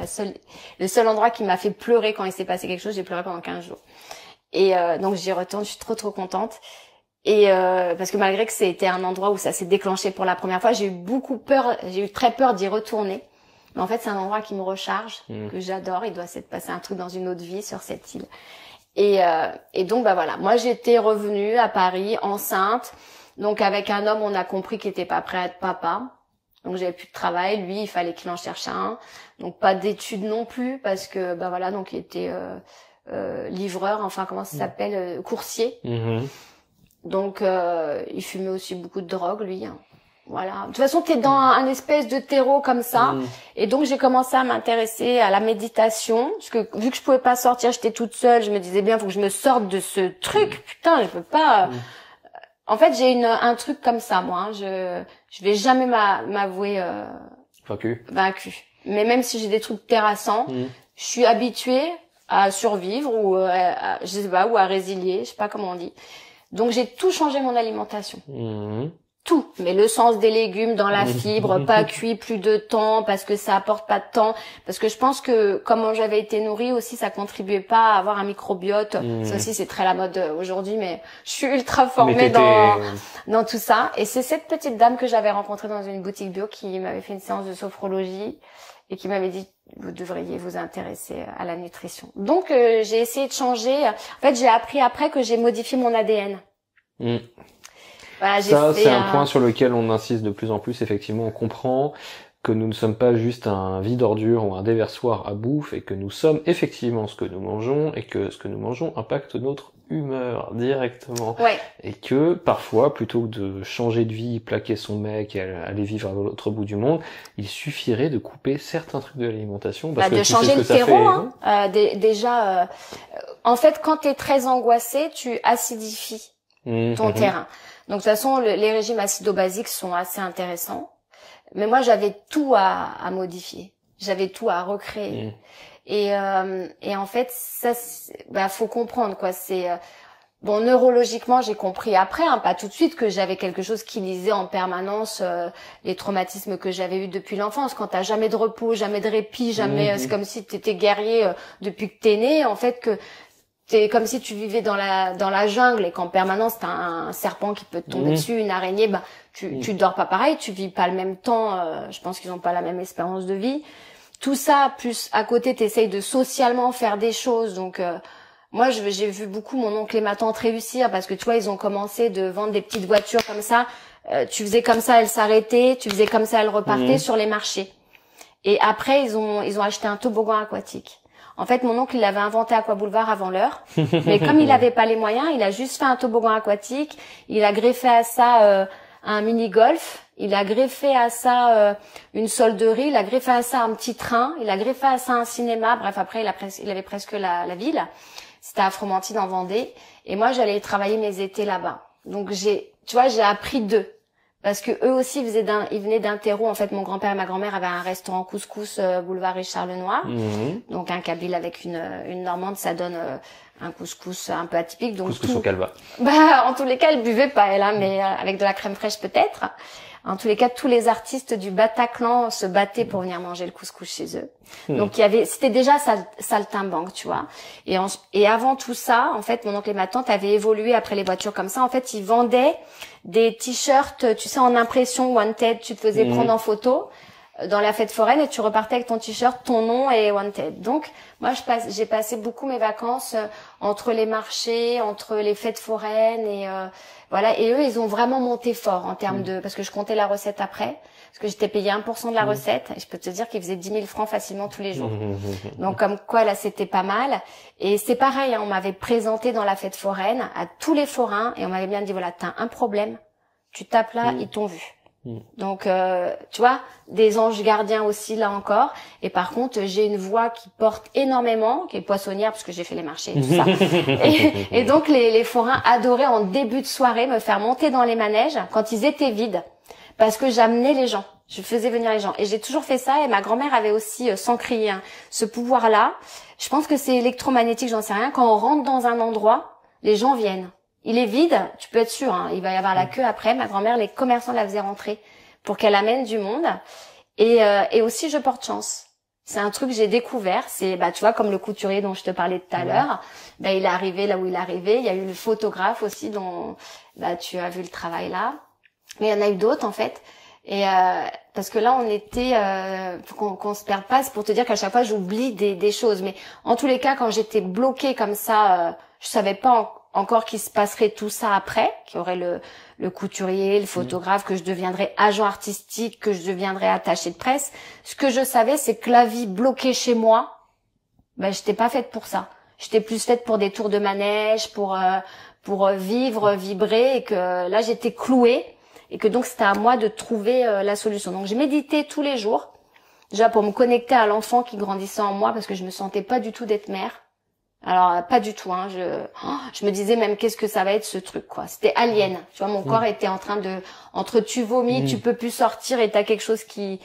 le seul endroit qui m'a fait pleurer quand il s'est passé quelque chose. J'ai pleuré pendant 15 jours. Et donc j'y retourne. Je suis trop contente. Et parce que malgré que c'était un endroit où ça s'est déclenché pour la première fois, j'ai eu beaucoup peur. J'ai eu très peur d'y retourner. Mais en fait, c'est un endroit qui me recharge, que j'adore. Il doit s'être passé un truc dans une autre vie sur cette île. Et donc, voilà. Moi, j'étais revenue à Paris, enceinte. Donc, avec un homme, on a compris qu'il était pas prêt à être papa. Donc, j'avais plus de travail. Lui, il fallait qu'il en cherche un. Donc, pas d'études non plus, parce que, voilà, donc, il était livreur, enfin, comment ça s'appelle, coursier. Donc, il fumait aussi beaucoup de drogue, lui, hein. Voilà. De toute façon, t'es dans un espèce de terreau comme ça. Et donc, j'ai commencé à m'intéresser à la méditation. Parce que, vu que je pouvais pas sortir, j'étais toute seule, je me disais bien, faut que je me sorte de ce truc. Putain, je peux pas... En fait, j'ai un truc comme ça, moi. Hein. Je vais jamais m'avouer... Vaincue. Mais même si j'ai des trucs terrassants, je suis habituée à survivre ou je sais pas, ou à résilier, je sais pas comment on dit. Donc, j'ai tout changé mon alimentation. tout, mais le sens des légumes dans la fibre, pas cuit plus de temps parce que ça apporte pas de temps, parce que je pense que comment j'avais été nourrie aussi, ça contribuait pas à avoir un microbiote. Ça aussi c'est très la mode aujourd'hui, mais je suis ultra formée dans tout ça. Et c'est cette petite dame que j'avais rencontrée dans une boutique bio qui m'avait fait une séance de sophrologie et qui m'avait dit vous devriez vous intéresser à la nutrition. Donc j'ai essayé de changer. En fait, j'ai appris après que j'ai modifié mon ADN. Voilà, ça, c'est un point sur lequel on insiste de plus en plus. Effectivement, on comprend que nous ne sommes pas juste un vide ordure ou un déversoir à bouffe, et que nous sommes effectivement ce que nous mangeons, et que ce que nous mangeons impacte notre humeur directement. Ouais. Et que parfois, plutôt que de changer de vie, plaquer son mec et aller vivre à l'autre bout du monde, il suffirait de couper certains trucs de l'alimentation. Parce que de changer le terreau. Déjà, en fait, quand t'es très angoissé, tu acidifies ton terrain. Donc de toute façon, les régimes acido-basiques sont assez intéressants. Mais moi, j'avais tout à modifier. J'avais tout à recréer. Et en fait, ça, faut comprendre, quoi. C'est bon, neurologiquement, j'ai compris après, pas tout de suite, que j'avais quelque chose qui lisait en permanence les traumatismes que j'avais eus depuis l'enfance. Quand t'as jamais de repos, jamais de répit, jamais, c'est comme si t'étais guerrier depuis que t'es né. En fait, que c'est comme si tu vivais dans la jungle et qu'en permanence t'as un serpent qui peut te tomber dessus, une araignée, tu dors pas pareil, tu vis pas le même temps, je pense qu'ils ont pas la même espérance de vie. Tout ça, plus à côté t'essayes de socialement faire des choses, donc moi j'ai vu beaucoup mon oncle et ma tante réussir parce que tu vois, ils ont commencé de vendre des petites voitures comme ça, tu faisais comme ça, elles s'arrêtaient, tu faisais comme ça, elles repartaient sur les marchés. Et après ils ont acheté un toboggan aquatique. En fait, mon oncle, il avait inventé Aqua Boulevard avant l'heure. Mais comme il avait pas les moyens, il a juste fait un toboggan aquatique. Il a greffé à ça un mini-golf. Il a greffé à ça une solderie. Il a greffé à ça un petit train. Il a greffé à ça un cinéma. Bref, après, il avait presque la ville. C'était à Fromentine en Vendée. Et moi, j'allais travailler mes étés là-bas. Donc, j'ai appris d'eux. Parce que eux aussi ils venaient d'un terreau. En fait, mon grand-père et ma grand-mère avaient un restaurant couscous boulevard Richard Lenoir. Donc un kabyle avec une normande, ça donne un couscous un peu atypique. Donc couscous au calva. En tous les cas, elle buvait pas elle, mais avec de la crème fraîche peut-être. En tous les cas, tous les artistes du Bataclan se battaient pour venir manger le couscous chez eux. Donc c'était déjà saltimbanque, tu vois. Et avant tout ça, en fait, mon oncle et ma tante avaient évolué après les voitures comme ça. En fait, ils vendaient des t-shirts, tu sais, en impression wanted. Tu te faisais prendre en photo dans la fête foraine et tu repartais avec ton t-shirt, ton nom et wanted. Donc, moi, j'ai passé beaucoup mes vacances entre les marchés, entre les fêtes foraines et voilà. Et eux, ils ont vraiment monté fort en termes parce que je comptais la recette après, parce que j'étais payé 1% de la recette. Et je peux te dire qu'ils faisaient 10 000 francs facilement tous les jours. Donc, comme quoi, là, c'était pas mal. Et c'est pareil, on m'avait présenté dans la fête foraine à tous les forains et on m'avait bien dit, voilà, t'as un problème, tu tapes là, ils t'ont vu. Donc, tu vois, des anges gardiens aussi, là encore. Et par contre, j'ai une voix qui porte énormément, qui est poissonnière, parce que j'ai fait les marchés et tout ça. Et donc, les forains adoraient en début de soirée me faire monter dans les manèges quand ils étaient vides. Parce que j'amenais les gens. Je faisais venir les gens. Et j'ai toujours fait ça. Et ma grand-mère avait aussi, sans crier, ce pouvoir-là. Je pense que c'est électromagnétique, j'en sais rien. Quand on rentre dans un endroit, les gens viennent. Il est vide, tu peux être sûr, il va y avoir la queue après. Ma grand-mère, les commerçants la faisaient rentrer pour qu'elle amène du monde. Et aussi, je porte chance. C'est un truc que j'ai découvert. C'est, tu vois, comme le couturier dont je te parlais tout à l'heure. Il est arrivé là où il est arrivé. Il y a eu le photographe aussi dont, tu as vu le travail là. Mais il y en a eu d'autres, en fait. Et parce que là, on était, qu'on se perde pas. C'est pour te dire qu'à chaque fois, j'oublie des choses. Mais en tous les cas, quand j'étais bloquée comme ça, je savais pas encore qu'il se passerait tout ça après, qu'il y aurait le couturier, le photographe, que je deviendrais agent artistique, que je deviendrais attaché de presse. Ce que je savais, c'est que la vie bloquée chez moi, j'étais pas faite pour ça. J'étais plus faite pour des tours de manège, pour vivre, vibrer, et que là, j'étais clouée, et que donc c'était à moi de trouver la solution. Donc j'ai médité tous les jours, déjà pour me connecter à l'enfant qui grandissait en moi, parce que je me sentais pas du tout d'être mère. Alors pas du tout, je me disais même qu'est-ce que ça va être ce truc, quoi. C'était alien. Tu vois, mon corps était en train entre tu vomis, tu peux plus sortir et t'as quelque chose qui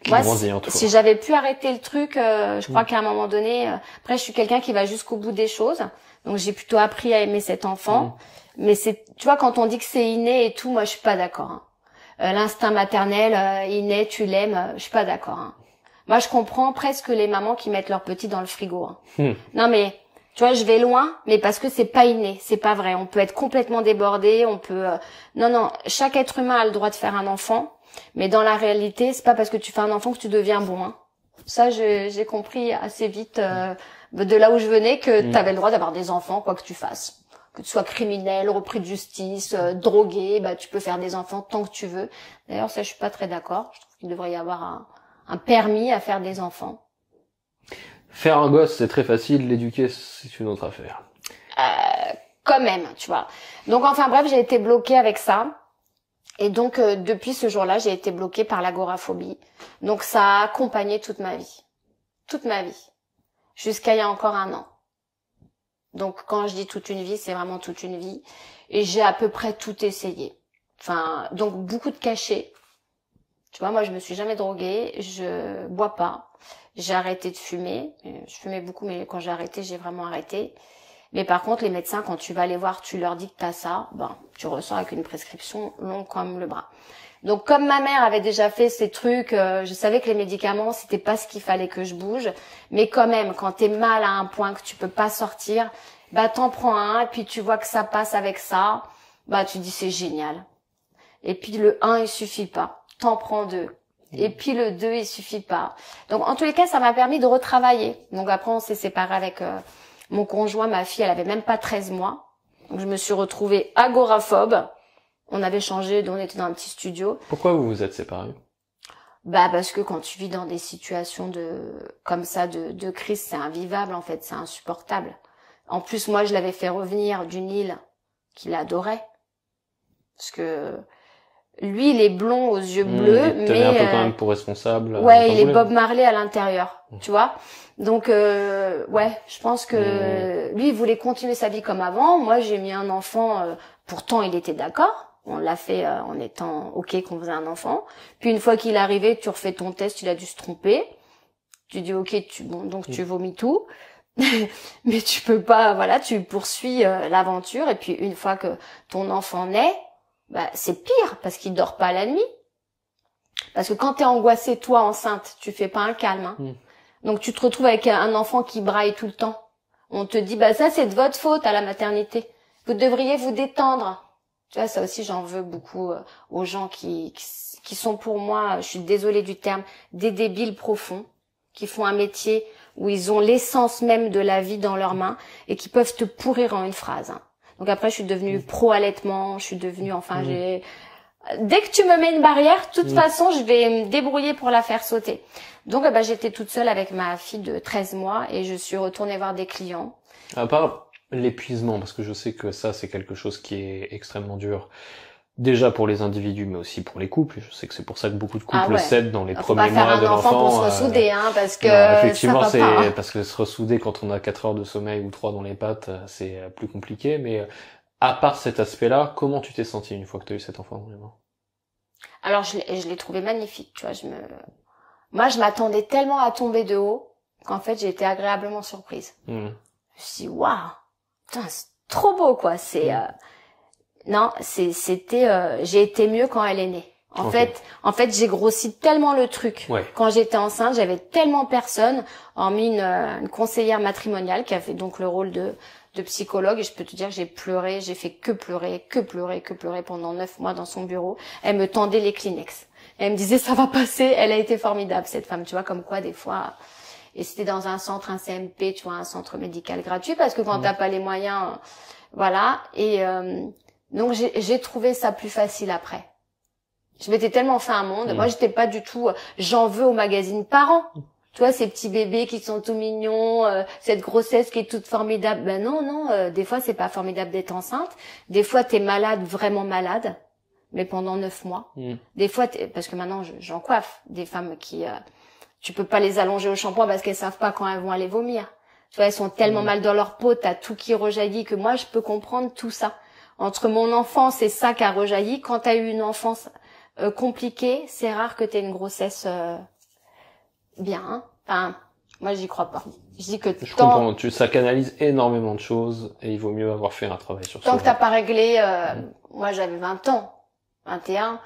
moi, si j'avais pu arrêter le truc, je crois qu'à un moment donné, après je suis quelqu'un qui va jusqu'au bout des choses. Donc j'ai plutôt appris à aimer cet enfant. Mais tu vois, quand on dit que c'est inné et tout, moi je suis pas d'accord. l'instinct maternel, il naît, tu l'aimes. Je suis pas d'accord. Hein. Moi, je comprends presque les mamans qui mettent leur petit dans le frigo. Hein. Non, mais tu vois, je vais loin, mais parce que c'est pas inné, c'est pas vrai. On peut être complètement débordé, on peut. Non, chaque être humain a le droit de faire un enfant, mais dans la réalité, c'est pas parce que tu fais un enfant que tu deviens bon. Hein. Ça, j'ai compris assez vite de là où je venais que tu avais le droit d'avoir des enfants, quoi que tu fasses. Que tu sois criminel, repris de justice, drogué, bah tu peux faire des enfants tant que tu veux. D'ailleurs, ça, je suis pas très d'accord. Je trouve qu'il devrait y avoir un permis à faire des enfants. Faire un gosse, c'est très facile. L'éduquer, c'est une autre affaire. Quand même, tu vois. Donc, enfin bref, j'ai été bloquée avec ça. Et donc, depuis ce jour-là, j'ai été bloquée par l'agoraphobie. Donc, ça a accompagné toute ma vie. Toute ma vie. Jusqu'à il y a encore 1 an. Donc, quand je dis toute une vie, c'est vraiment toute une vie. Et j'ai à peu près tout essayé. Enfin, donc, beaucoup de cachets. Tu vois, moi, je me suis jamais droguée. Je bois pas. J'ai arrêté de fumer. Je fumais beaucoup, mais quand j'ai arrêté, j'ai vraiment arrêté. Mais par contre, les médecins, quand tu vas les voir, tu leur dis que t'as ça, ben, tu ressors avec une prescription longue comme le bras. Donc, comme ma mère avait déjà fait ces trucs, je savais que les médicaments, c'était pas ce qu'il fallait que je bouge. Mais quand même, quand t'es mal à un point que tu peux pas sortir, bah, t'en prends un, et puis tu vois que ça passe avec ça, bah, tu dis c'est génial. Et puis le 1, il suffit pas. T'en prends 2. Et puis le 2, il suffit pas. Donc, en tous les cas, ça m'a permis de retravailler. Donc, après, on s'est séparés avec mon conjoint. Ma fille, elle avait même pas 13 mois. Donc, je me suis retrouvée agoraphobe. On avait changé, on était dans un petit studio. Pourquoi vous vous êtes séparés? Bah, parce que quand tu vis dans des situations comme ça, de crise, c'est invivable, en fait. C'est insupportable. En plus, moi, je l'avais fait revenir d'une île qu'il adorait. Parce que lui, il est blond aux yeux bleus, mais un peu quand même pour responsable. Ouais, il est Bob Marley à l'intérieur, tu vois. Donc ouais, je pense que lui, il voulait continuer sa vie comme avant. Moi, j'ai mis un enfant. Pourtant, il était d'accord. On l'a fait en étant ok qu'on faisait un enfant. Puis une fois qu'il est arrivé, tu refais ton test, il a dû se tromper. Tu dis ok, donc tu vomis tout. Mais tu peux pas, voilà, tu poursuis l'aventure. Et puis une fois que ton enfant naît, bah, c'est pire parce qu'il dort pas la nuit. Parce que quand t'es angoissée, toi, enceinte, tu fais pas un calme. Hein. Donc tu te retrouves avec un enfant qui braille tout le temps. On te dit, bah ça c'est de votre faute à la maternité. Vous devriez vous détendre. Tu vois, ça aussi j'en veux beaucoup aux gens qui sont pour moi, je suis désolée du terme, des débiles profonds, qui font un métier où ils ont l'essence même de la vie dans leurs mains et qui peuvent te pourrir en une phrase. Hein. Donc après, je suis devenue pro-allaitement, je suis devenue, dès que tu me mets une barrière, de toute façon, je vais me débrouiller pour la faire sauter. Donc, j'étais toute seule avec ma fille de 13 mois et je suis retournée voir des clients. À part l'épuisement, parce que je sais que ça, c'est quelque chose qui est extrêmement dur. Déjà pour les individus, mais aussi pour les couples. Je sais que c'est pour ça que beaucoup de couples cèdent dans les premiers mois de l'enfant. Faut pas faire un enfant pour se ressouder, hein, parce que non, effectivement, ça va pas, hein. Parce que se ressouder quand on a 4 heures de sommeil ou 3 dans les pattes, c'est plus compliqué. Mais à part cet aspect-là, comment tu t'es sentie une fois que tu as eu cet enfant dans les mains? Alors je l'ai trouvé magnifique, tu vois. Moi, je m'attendais tellement à tomber de haut qu'en fait, j'ai été agréablement surprise. Je me suis dit, waouh, putain, c'est trop beau, quoi. Non, j'ai été mieux quand elle est née. En fait, j'ai grossi tellement le truc. Ouais. Quand j'étais enceinte, j'avais tellement personne, hormis une conseillère matrimoniale qui a fait donc le rôle de psychologue, et je peux te dire que j'ai pleuré, j'ai fait que pleurer pendant 9 mois dans son bureau. Elle me tendait les Kleenex. Elle me disait ça va passer, elle a été formidable cette femme, tu vois, comme quoi des fois. Et c'était dans un centre, un CMP, tu vois, un centre médical gratuit, parce que quand t'as pas les moyens, voilà. Et donc j'ai trouvé ça plus facile après. Je m'étais tellement fait un monde. Moi, j'étais pas du tout. J'en veux au magazine Parents. Tu vois, ces petits bébés qui sont tout mignons, cette grossesse qui est toute formidable. Ben non. Des fois, c'est pas formidable d'être enceinte. Des fois, t'es malade, vraiment malade, mais pendant 9 mois. Des fois, parce que maintenant, j'en coiffe des femmes qui, tu peux pas les allonger au shampoing parce qu'elles savent pas quand elles vont aller vomir. Tu vois, elles sont tellement mal dans leur peau, t'as tout qui rejaillit que moi, je peux comprendre tout ça. Entre mon enfance et ça qui a rejailli, quand t'as eu une enfance compliquée, c'est rare que t'aies une grossesse bien. Hein. Enfin, moi, j'y crois pas. Je dis que je comprends. Ça canalise énormément de choses et il vaut mieux avoir fait un travail sur ça. Tant que t'as pas réglé, moi, j'avais 20 ans, 21.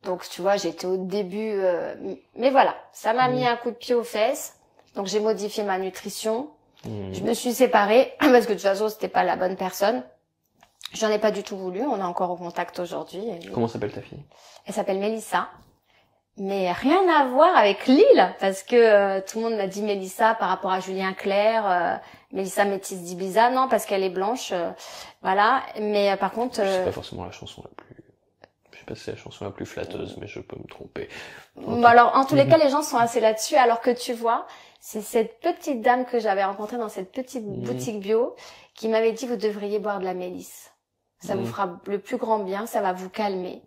Donc tu vois, j'étais au début, mais voilà, ça m'a mis un coup de pied aux fesses. Donc j'ai modifié ma nutrition. Je me suis séparée parce que de toute façon c'était pas la bonne personne. J'en ai pas du tout voulu. On est encore en contact aujourd'hui. Comment s'appelle ta fille? Elle s'appelle Mélissa. Mais rien à voir avec Lille, parce que tout le monde m'a dit Mélissa par rapport à Julien Clerc, Mélissa métisse d'Ibiza, non, parce qu'elle est blanche, voilà. Mais par contre, c'est pas forcément la chanson la plus, je sais pas si c'est la chanson la plus flatteuse, mais je peux me tromper. Bon, alors en tous les cas, les gens sont assez là-dessus, alors que tu vois, c'est cette petite dame que j'avais rencontrée dans cette petite boutique bio qui m'avait dit vous devriez boire de la mélisse, ça vous fera le plus grand bien, ça va vous calmer.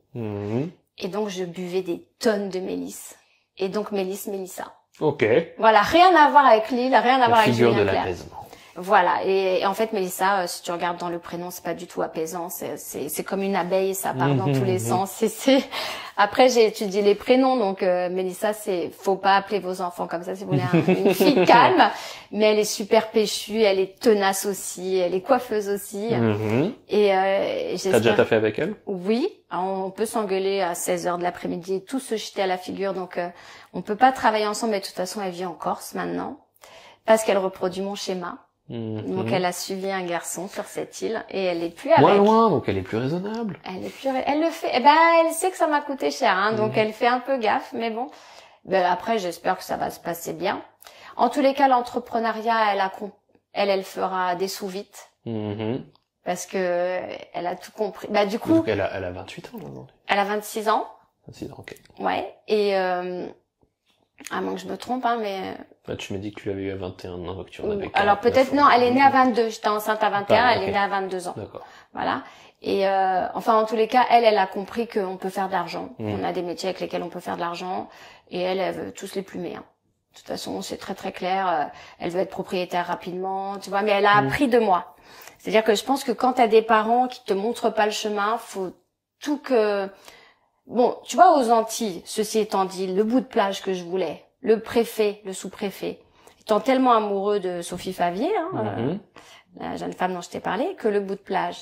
Et donc, je buvais des tonnes de mélisse. Et donc, Mélissa. Ok. Voilà, rien à voir avec Lille, rien à voir avec Julien Clerc. Figure de l'apaisement. Voilà, et en fait, Mélissa, si tu regardes dans le prénom, c'est pas du tout apaisant, c'est comme une abeille, ça part dans tous les sens. Après, j'ai étudié les prénoms, donc Mélissa, faut pas appeler vos enfants comme ça si vous voulez une fille calme, mais elle est super péchue, elle est tenace aussi, elle est coiffeuse aussi. Et t'as déjà taffé avec elle? Oui, on peut s'engueuler à 16h de l'après-midi et tout se jeter à la figure, donc on peut pas travailler ensemble, mais de toute façon, elle vit en Corse maintenant, parce qu'elle reproduit mon schéma. Donc elle a suivi un garçon sur cette île et elle est plus avec. Moins loin, donc elle est plus raisonnable. Elle le fait. Elle sait que ça m'a coûté cher, hein, donc elle fait un peu gaffe, mais bon. Après, j'espère que ça va se passer bien. En tous les cas, l'entrepreneuriat, elle fera des sous-vite. Parce que elle a tout compris. Du coup. Donc elle a 28 ans aujourd'hui. Elle a 26 ans. 26 ans, ok. Ouais. Et à moins que je me trompe, hein, mais. Tu m'as dit que tu l'avais eu à 21 ans, donc tu en avais 40. Alors peut-être non, elle est née à 22. J'étais enceinte à 21, elle est née à 22 ans. D'accord. Voilà. Et enfin, en tous les cas, elle a compris qu'on peut faire de l'argent. On a des métiers avec lesquels on peut faire de l'argent. Et elle veut tous les plumer. Hein. De toute façon, c'est très très clair. Elle veut être propriétaire rapidement, tu vois. Mais elle a appris de moi. C'est-à-dire que je pense que quand t'as des parents qui te montrent pas le chemin, faut tout que... Bon, tu vois, aux Antilles, ceci étant dit, le bout de plage que je voulais, le préfet, le sous-préfet, étant tellement amoureux de Sophie Favier, la jeune femme dont je t'ai parlé, que le bout de plage,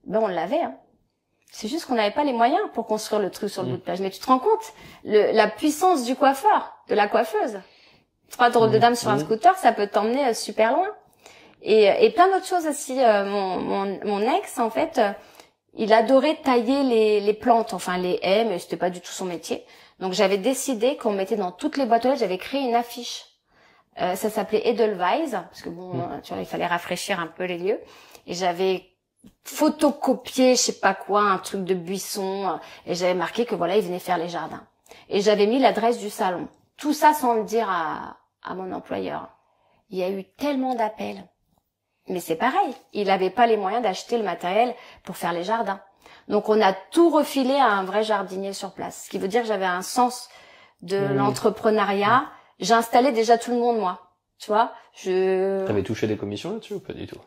on l'avait. Hein. C'est juste qu'on n'avait pas les moyens pour construire le truc sur le bout de plage. Mais tu te rends compte, la puissance du coiffeur, de la coiffeuse. 3 drôles de dames sur un scooter, ça peut t'emmener super loin. Et plein d'autres choses aussi. Mon ex, en fait, il adorait tailler les plantes, enfin les haies, mais c'était pas du tout son métier. Donc j'avais décidé qu'on mettait dans toutes les boîtes aux lettres, j'avais créé une affiche. Ça s'appelait Edelweiss, parce que tu vois, il fallait rafraîchir un peu les lieux. Et j'avais photocopié, je sais pas quoi, un truc de buisson, et j'avais marqué que voilà, il venait faire les jardins. Et j'avais mis l'adresse du salon. Tout ça sans le dire à mon employeur. Il y a eu tellement d'appels. Mais c'est pareil, il avait pas les moyens d'acheter le matériel pour faire les jardins. Donc on a tout refilé à un vrai jardinier sur place. Ce qui veut dire que j'avais un sens de l'entrepreneuriat. J'installais déjà tout le monde, moi. Tu vois, T'avais touché des commissions là-dessus ou pas du tout?